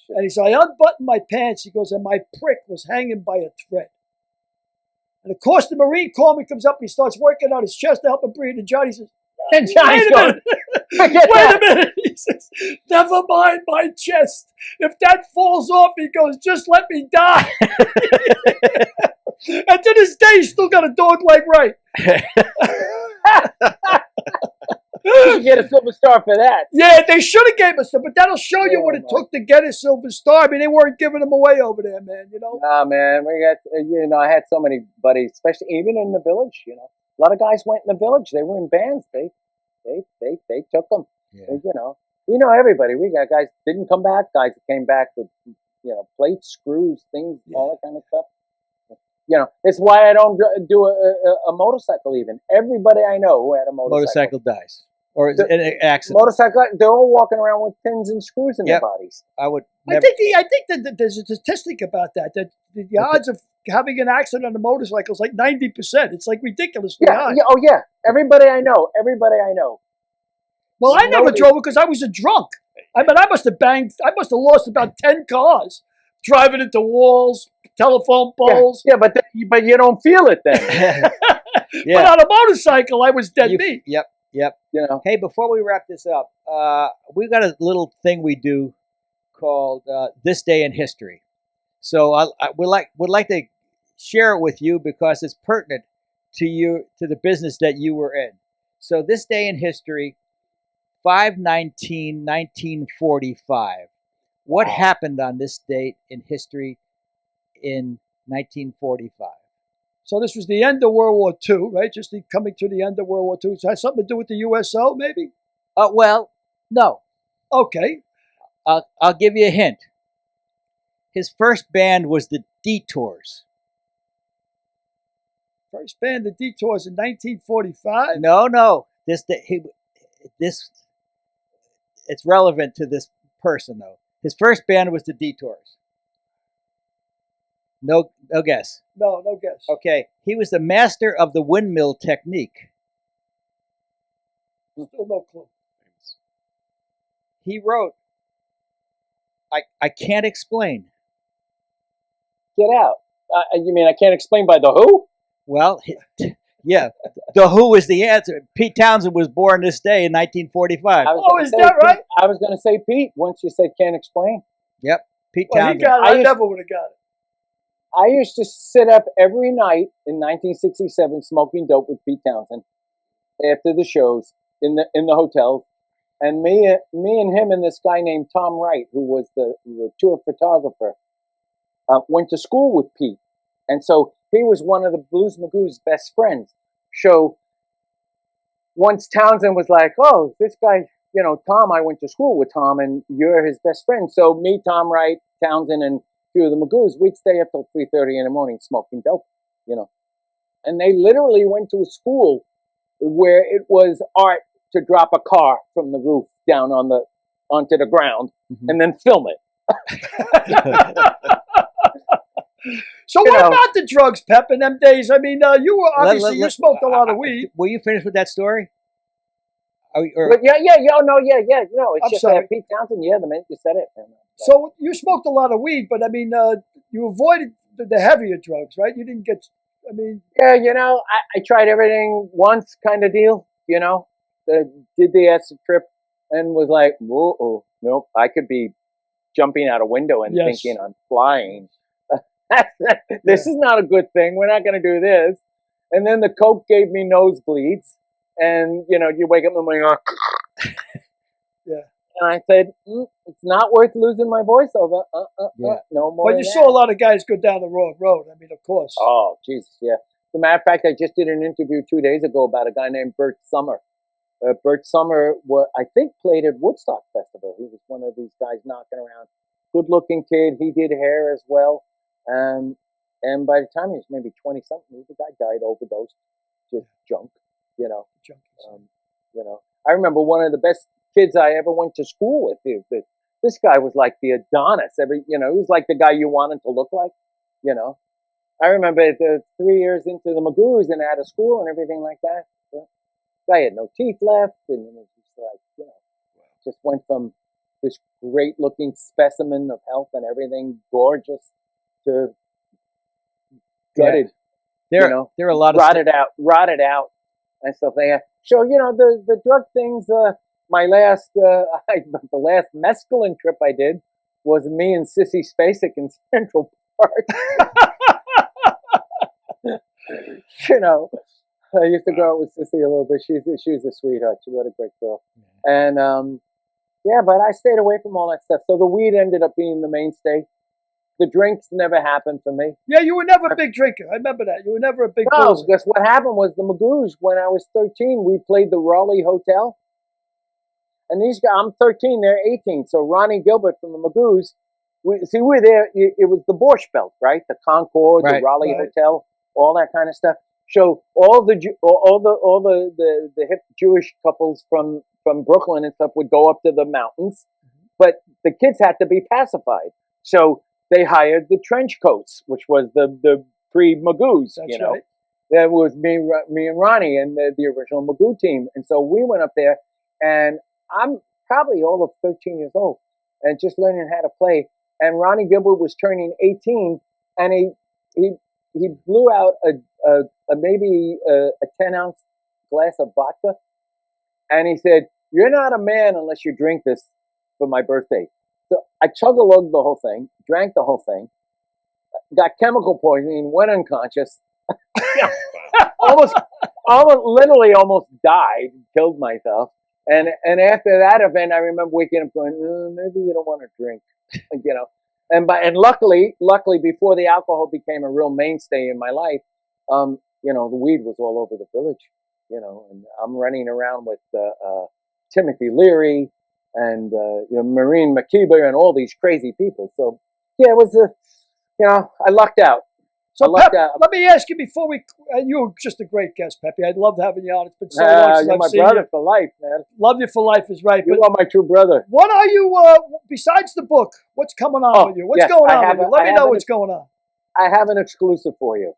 And he said, I unbuttoned my pants. He goes, and my prick was hanging by a thread. And of course, the Marine corpsman comes up and he starts working on his chest to help him breathe. And Johnny says,
and Johnny's going,
wait a minute. He says, never mind my chest. If that falls off, he goes, just let me die. And to this day, he's still got a dog leg right.
You get a Silver Star for that.
Yeah, they should have gave us some, but that'll show you what it took to get a Silver Star. I mean, they weren't giving them away over there, man.
Nah, man, we got. I had so many buddies, especially even in the village. A lot of guys went in the village. They were in bands. They took them. Yeah. We know everybody. We got guys that didn't come back. Guys that came back with plates, screws, things, all that kind of stuff. It's why I don't do a motorcycle. Even everybody I know who had a
motorcycle dies. Or is it an accident?
Motorcycle, they're all walking around with pins and screws in their bodies.
I would.
I think that there's a statistic about that. That the odds of having an accident on a motorcycle is like 90%. It's like ridiculously high.
Yeah. Oh yeah. Everybody I know.
Well, I never drove it because I was a drunk. I mean, I must have lost about 10 cars driving into walls, telephone poles.
Yeah, but you don't feel it then.
But on a motorcycle, I was dead meat.
Yep. Hey, before we wrap this up, we've got a little thing we do called This Day in History. So I would like to share it with you because it's pertinent to the business that you were in. So this day in history, 5/19/1945. What happened on this date in history in 1945?
So this was the end of World War II, right? Just coming to the end of World War II. So it has something to do with the USO, maybe?
Well, no.
Okay.
I'll give you a hint. His first band was the Detours.
First band, the Detours, in 1945?
No. It's relevant to this person, though. His first band was the Detours. No guess.
No guess.
Okay. He was the master of the windmill technique.
Still no clue.
He wrote, I can't explain.
Get out. You mean I can't explain by The Who?
Well, yeah. The Who is the answer. Pete Townsend was born this day in 1945.
Oh, is that right?
I was going to say Pete once you said can't explain.
Yep. Pete
Well, he
Townsend.
got it. I never would have got it.
I used to sit up every night in 1967 smoking dope with Pete Townsend after the shows in the hotel, and me and him and this guy named Tom Wright, who was the tour photographer, went to school with Pete, and so he was one of the Blues Magoos' best friends. So once Townsend was like, "Oh, this guy, you know, Tom, I went to school with Tom, and you're his best friend." So me, Tom Wright, Townsend, and few of the Magoos, we'd stay up till 3:30 in the morning smoking dope, you know. And they literally went to a school where it was art to drop a car from the roof down onto the ground and then film it.
So what about the drugs, Pep, in them days? I mean, you were obviously you smoked a lot of weed.
Were you finished with that story?
But yeah. No, it's
I'm
just
sorry.
Pete Townsend. Yeah, the minute you said it.
So you smoked a lot of weed, but I mean, you avoided the heavier drugs, right? You didn't get. I mean,
yeah, you know, I tried everything once, kind of deal. You know, did the acid trip and was like, whoa, nope, I could be jumping out a window and thinking I'm flying. This is not a good thing. We're not going to do this. And then the coke gave me nosebleeds, and you know, you wake up in the morning,
yeah.
And I said, it's not worth losing my voice over. No more.
But you saw a lot of guys go down the wrong road. I mean, of course.
Oh, Jesus, yeah. As a matter of fact, I just did an interview 2 days ago about a guy named Bert Summer. Bert Summer, I think, played at Woodstock Festival. He was one of these guys knocking around. Good-looking kid. He did hair as well. And by the time he was maybe 20-something, the guy died overdosed. Just junk, you know. You know. I remember one of the best kids I ever went to school with. This guy was like the Adonis. He was like the guy you wanted to look like, you know. I remember 3 years into the Magoos and out of school and everything like that. Guy had no teeth left, and it was just like, you know, just went from this great-looking specimen of health and everything, gorgeous, to gutted.
There are a lot of
rotted out, and stuff like that. So you know the drug things. My last the last mescaline trip I did was me and Sissy Spacek in Central Park. You know, I used to go out with Sissy a little bit. She's a sweetheart. She was a great girl, and yeah, but I stayed away from all that stuff. So the weed ended up being the mainstay. The drinks never happened for me.
Yeah, you were never a big drinker. I remember that. You were never a big
No,
boozer.
because what happened was the Magoos, when I was 13, we played the Raleigh Hotel. And these guys, I'm 13, they're 18. So Ronnie Gilbert from the Magoos, we were there. It was the Borscht Belt, right? The Concord, the Raleigh Hotel, all that kind of stuff. So all the hip Jewish couples from Brooklyn and stuff would go up to the mountains, but the kids had to be pacified. So they hired the trench coats, which was the pre-Magoos, you know. Right. That was me and Ronnie and the original Magoo team. And so we went up there, and I'm probably all of 13 years old and just learning how to play. And Ronnie Gilbert was turning 18, and he blew out maybe a 10-ounce glass of vodka, and he said, "You're not a man unless you drink this for my birthday." So I chug-a-lugged the whole thing, drank the whole thing, got chemical poisoning, went unconscious, almost died, killed myself. And after that event, I remember waking up going, maybe you don't want to drink, you know. And luckily, before the alcohol became a real mainstay in my life, you know, the weed was all over the village, you know, and I'm running around with Timothy Leary and you know, Maureen McKeever and all these crazy people. So yeah, it was you know, I lucked out.
So Pep, let me ask you before you're just a great guest, Peppy. I'd love having you on. It's been so long since I've seen you. You're my brother
for life, man.
Love you for life is right.
You are my true brother.
What are you, besides the book, what's coming on with you? What's going on with you? Let me know what's going on.
I have an exclusive for you.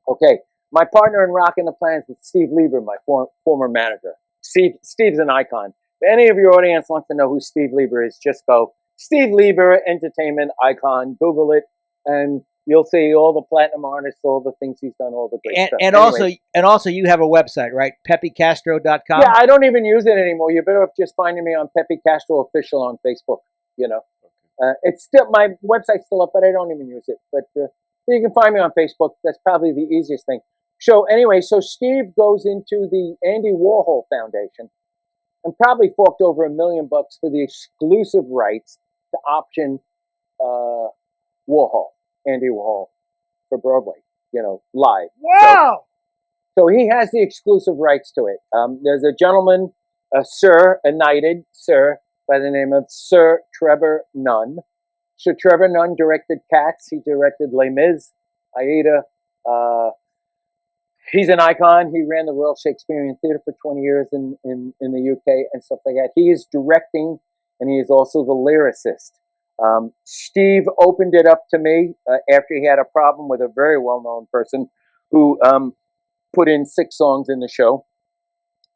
Okay. My partner in Rockin' the Plans is Steve Lieber, my former manager. Steve's an icon. If any of your audience wants to know who Steve Lieber is, just go Steve Lieber, entertainment icon. Google it, and you'll see all the platinum artists, all the things he's done, all the great stuff.
And also, you have a website, right? PeppyCastro.com.
Yeah, I don't even use it anymore. You're better off just finding me on Peppy Castro Official on Facebook. You know. It's still, my website's still up, but I don't even use it. But you can find me on Facebook. That's probably the easiest thing. So anyway, so Steve goes into the Andy Warhol Foundation and probably forked over $1 million for the exclusive rights to option Warhol, Andy Warhol, for Broadway, live.
Wow.
So he has the exclusive rights to it. There's a gentleman, a knighted Sir, by the name of Sir Trevor Nunn. Sir Trevor Nunn directed Cats. He directed Les Mis, Aida. He's an icon. He ran the Royal Shakespearean Theatre for 20 years in the UK and stuff like that. He is directing, and he is also the lyricist. Steve opened it up to me after he had a problem with a very well-known person who put in 6 songs in the show.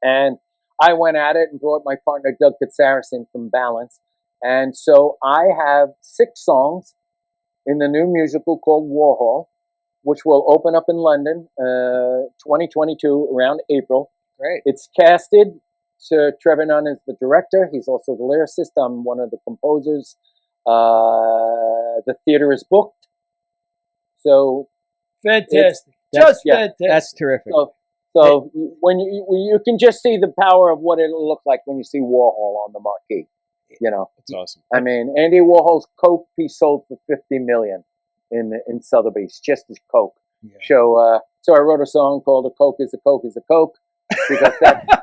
And I went at it and brought my partner, Doug Katsarison from Balance. And so I have 6 songs in the new musical called Warhol, which will open up in London 2022 around April.
Great.
It's casted. Sir Trevor Nunn is the director. He's also the lyricist. I'm one of the composers. The theater is booked. So
Fantastic.
That's
Fantastic.
That's terrific.
So when you can just see the power of what it'll look like when you see Warhol on the marquee,
That's awesome.
I mean, Andy Warhol's Coke he sold for $50 million in Sotheby's, just as Coke.
Yeah.
So I wrote a song called "A Coke is a Coke is a Coke," because that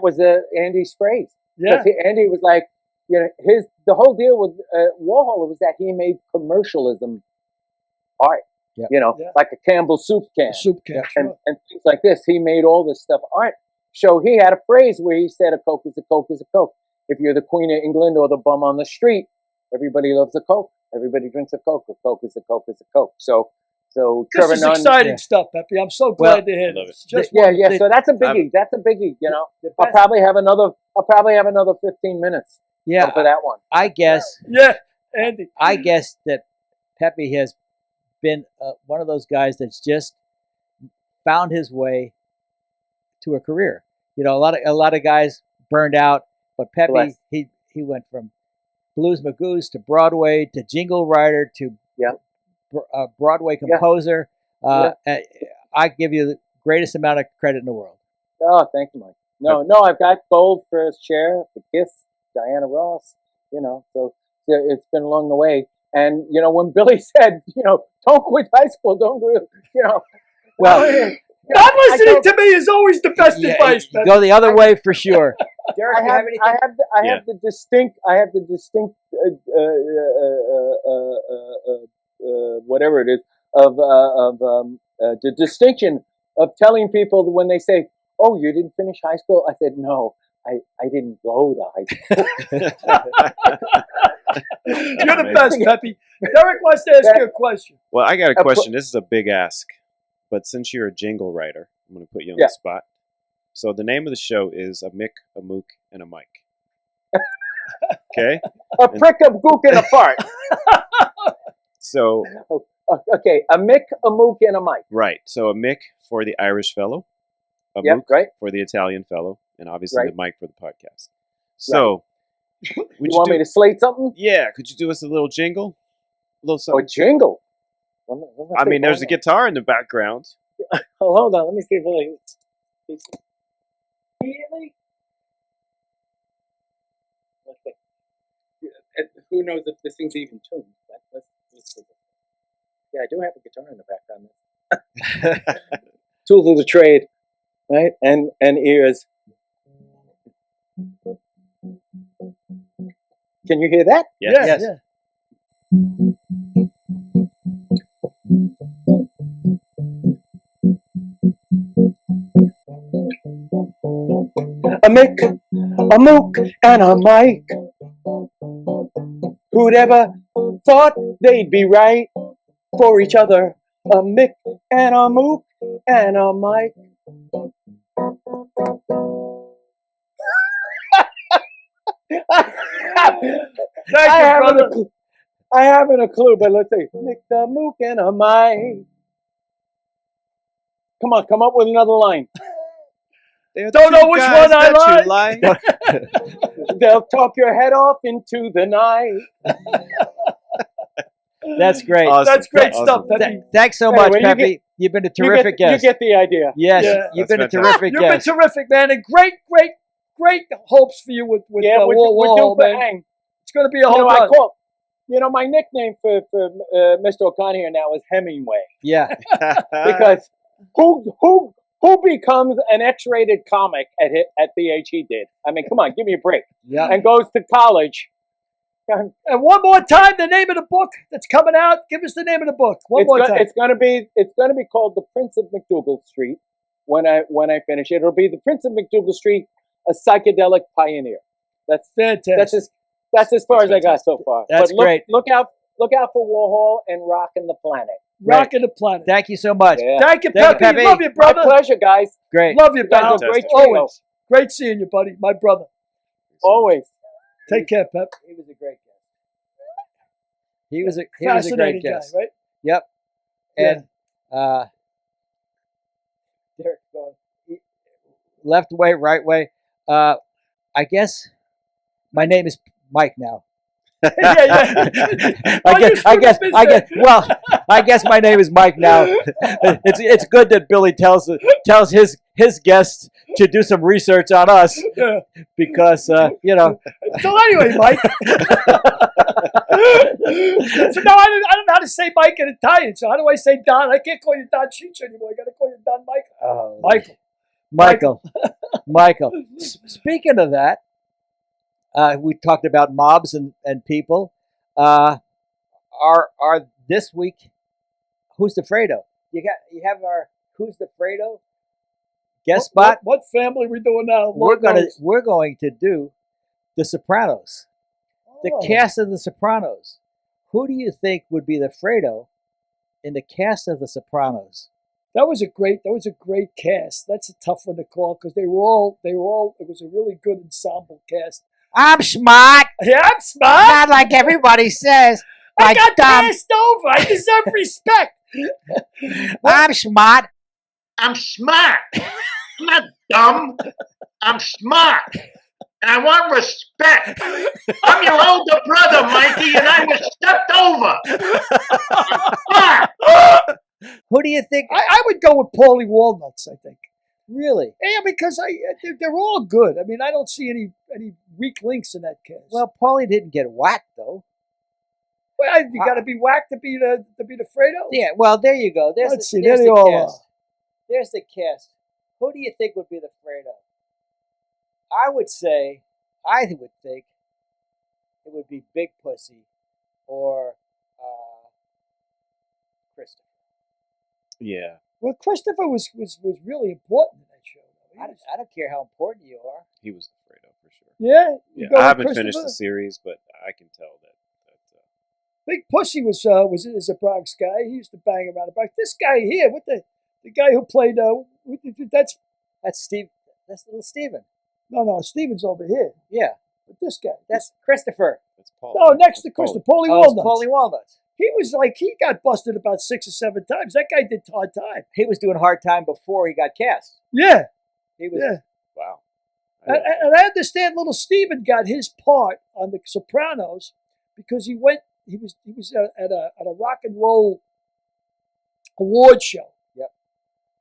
was Andy's phrase.
Yeah.
Andy was like, the whole deal with Warhol was that he made commercialism art.
Yep.
Like a Campbell soup can.
Soup can.
And things like this. He made all this stuff art. So he had a phrase where he said, "A Coke is a Coke is a Coke." If you're the Queen of England or the bum on the street, everybody loves a Coke. Everybody drinks a Coke. A Coke is a Coke is a Coke. So Trevor
This is
Nunn,
exciting stuff, Peppy. I'm so glad to hear
love
this.
it.
Just
So that's a biggie. That's a biggie. I'll probably have another 15 minutes.
Yeah,
For that one.
I guess.
Yeah, Andy.
I guess that Peppy has been one of those guys that's just found his way to a career. A lot of guys burned out, but Peppy
Bless.
he went from Blues Magoos to Broadway to jingle writer to Broadway composer. I give you the greatest amount of credit in the world.
Oh, thank you, Mike. No, I've got gold for Cher, for Kiss, Diana Ross. So it's been along the way. And when Billy said, don't quit high school, don't go,
Well,
Not listening to me is always the best advice, Peppy.
Go the other way for sure. Derek,
I have the distinct whatever it is of the distinction of telling people when they say, "Oh, you didn't finish high school?" I said, "No, I didn't go to high school."
You're the best, Peppy. Derek wants to ask you a question.
Well, I got a question. This is a big ask, but since you're a jingle writer, I'm going to put you on the spot. So the name of the show is A Mick, a Mook, and a Mike. Okay?
A prick, a gook, and a fart.
So...
Okay, a Mick, a Mook, and a Mike.
Right. So a Mick for the Irish fellow, a Mook for the Italian fellow, and obviously the Mike for the podcast. So...
You want me to slate something?
Yeah. Could you do us a little jingle? A little something.
A jingle?
I mean, there's a guitar in the background.
Oh, hold on. Let me see if I... Really? Who knows if this thing's even tuned? Let's see. Yeah, I do have a guitar in the background. Tools of the trade, right? And ears. Can you hear that?
Yes.
Yeah.
A Mick, a Mook, and a Mike. Who'd ever thought they'd be right for each other? A Mick and a Mook and a Mike. I haven't a clue, but let's see. Mick, the Mook, and a Mike. Come on, come up with another line.
They're
Don't know
two
which
guys
one I
that you
like.
They'll talk your head off into the night.
That's great.
Awesome.
That's great
Awesome.
stuff, Peppy.
Thanks so
Anyway,
much,
you
Peppy. You've been a
You
terrific guest.
get the idea.
Yes,
Yeah.
you've
That's
been a
fantastic.
terrific
You've been
guest.
terrific, man, and great hopes for you with
We're
Warhol,
due for
man.
Ang.
It's going to be a whole
I
run.
call. My nickname for Mr. O'Connor here now is Hemingway,
Yeah,
because who becomes an X-rated comic at the age he did? I mean, come on, give me a break.
yeah.
And goes to college.
And one more time, the name of the book that's coming out. Give us the name of the book. One more time.
It's gonna be called The Prince of McDougal Street. When I finish it, it'll be The Prince of McDougal Street, a psychedelic pioneer. That's
Fantastic.
that's as far as
That's
I got so far.
That's great.
Look out for Warhol and Rockin' the Planet.
Rocking the planet.
Thank you so much.
Yeah.
Thank you,
Thank you,
Peppy.
Peppy.
Love you,
My
brother.
pleasure, guys.
Great.
Love you,
You guys
pal.
are a great
Always.
trio.
Great seeing you, buddy. My brother.
Always.
Take care, Pep.
He was a great guest. He was a
Fascinating
great
guy,
guest.
right?
Yep.
Yeah.
And Derek going left way, right way. I guess my name is Mike now.
yeah.
I guess. Well, I guess my name is Mike now. It's good that Billy tells his guests to do some research on us
Yeah.
because
So anyway, Mike. So now I don't know how to say Mike in Italian. So how do I say Don? I can't call you Don Cheech anymore. I got to call you Don Michael.
Michael. Speaking of that, we talked about mobs and people. Are this week? Who's the Fredo? You have our Who's the Fredo guest spot.
What family we doing now?
We're
Lord
going to do The Sopranos. The
knows.
cast of The Sopranos. Who do you think would be the Fredo in the cast of The Sopranos?
That was a great cast. That's a tough one to call because they were all. It was a really good ensemble cast.
I'm smart,
Yeah, I'm smart.
not like everybody says.
I
Like
got
dumb.
passed over. I deserve respect.
I'm smart.
I'm smart. I'm not dumb. I'm smart. And I want respect. I'm your older brother, Mikey, and I was stepped over. I'm smart.
Who do you think?
I would go with Paulie Walnuts. I think.
Really?
Yeah, because they're all good. I mean, I don't see any weak links in that cast.
Well, Paulie didn't get whacked though.
You got to be whacked to be the Fredo.
Yeah. Well, there you go.
Let's see.
There's
There they
the
all
cast. There's the cast. Who do you think would be the Fredo? I would think it would be Big Pussy or Christopher.
Yeah.
Well, Christopher was really important in that show.
I don't care how important you are.
He was the Fredo for sure.
Yeah. You
Yeah,
go
I
with
haven't finished
Christopher?
the series, but I can tell that
Big Pussy was a Bronx guy. He used to bang around the Bronx. This guy here, the guy who played that's
Steve. That's little Steven.
no Steven's over here.
Yeah,
But this guy,
that's Christopher.
that's Paul.
no, next to Christopher, Paulie
Oh, it's
Walnuts.
Paulie Walnuts.
He got busted about 6 or 7 times. That guy did hard time.
He was doing hard time before he got cast.
Yeah,
He was.
yeah.
Wow.
And I understand little Steven got his part on The Sopranos because he was at a rock and roll award show.
Yep.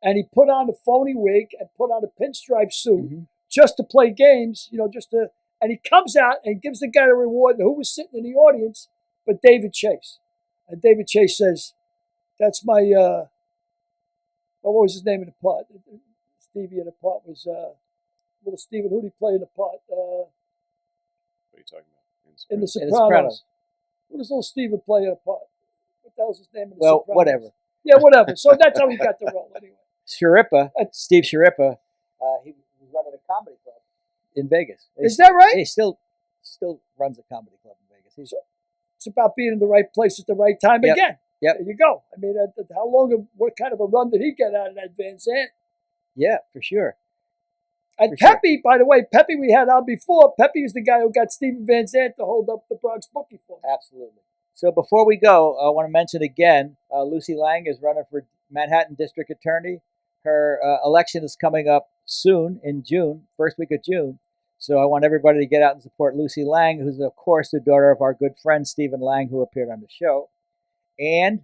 And he put on a phony wig and put on a pinstripe suit
Mhm.
just to play games, and he comes out and gives the guy a reward. And who was sitting in the audience but David Chase? And David Chase says, "That's my what was his name in the part? Stevie in the part was little Steven. Who did he play in the part?
What are you talking about?
In The
In The
Sopranos.
Sopranos.
What does little Steven play in a part? What the hell's his name in The
Well,
Sopranos?
whatever.
Yeah, whatever. So that's how he got the role anyway.
Sharippa, Steve Sharippa, he was running a comedy club in Vegas.
Is that right?
He still runs a comedy club in Vegas.
It's about being in the right place at the right time
Yep.
again.
Yep.
There you go. I mean, what kind of a run did he get out of that Van Zandt?
Yeah, for sure.
And
For sure.
Peppy, by the way, Peppy we had on before. Peppy was the guy who got Steven Van Zandt to hold up the Bronx bookie for him.
Absolutely. So before we go, I want to mention again, Lucy Lang is running for Manhattan District Attorney. her election is coming up soon in June, first week of June. So I want everybody to get out and support Lucy Lang, who's, of course, the daughter of our good friend Stephen Lang, who appeared on the show. And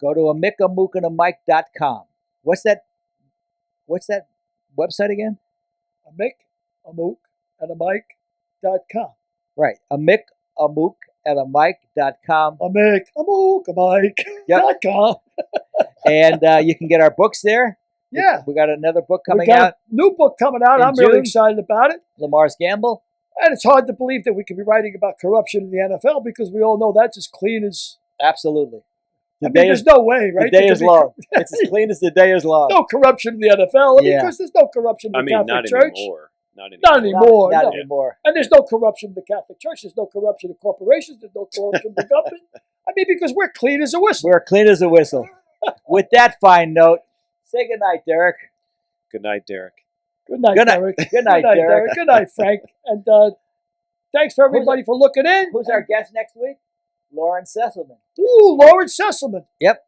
go to amikamookandamike.com. What's that website again?
amikamookandamike.com.
Right. amikamookandamike.com.
amikamookandamike.com.
And you can get our books there.
Yeah.
We got another book coming
We got
out.
a new book coming out.
in
I'm really
June.
excited about it.
Lamar's Gamble.
And it's hard to believe that we could be writing about corruption in the NFL because we all know that's as clean as...
Absolutely.
I mean, there's no way, right?
The day is long. It's as clean as the day is long.
No corruption in the NFL. I mean, because there's no corruption in the Catholic
not
Church.
anymore.
Not anymore.
Not
no.
anymore.
And there's no corruption in the Catholic Church. There's no corruption in corporations. There's no corruption in the government. I mean, because we're clean as a whistle.
We're clean as a whistle. With that fine note, say goodnight, Derek.
Good night, Derek.
Good night,
Good night.
Derek.
Good night, Derek.
Good night, Frank. And thanks for everybody for looking in.
Who's our guest next week? Lauren Sesselman.
Ooh, Lauren Sesselman.
Yep.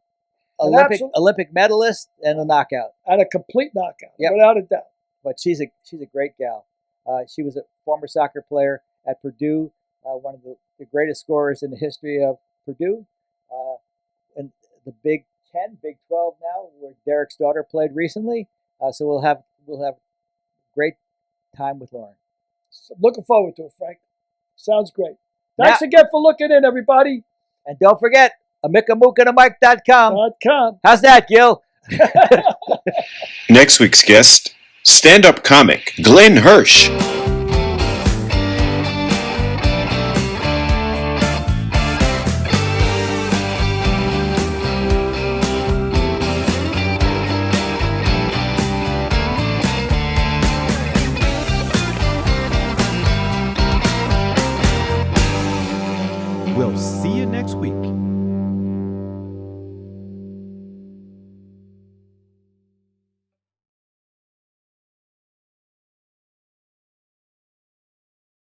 An
Olympic medalist and a knockout.
And a complete knockout,
Yep.
without a doubt.
But she's a great gal. She was a former soccer player at Purdue, one of the greatest scorers in the history of Purdue. And the Big 10, Big 12 now, where Derek's daughter played recently. So we'll have great time with Lauren.
So looking forward to it, Frank. Sounds great. Thanks again for looking in, everybody.
And don't forget, amikamookandamike.com.
.com.
How's that, Gil?
Next week's guest, stand-up comic Glenn Hirsch.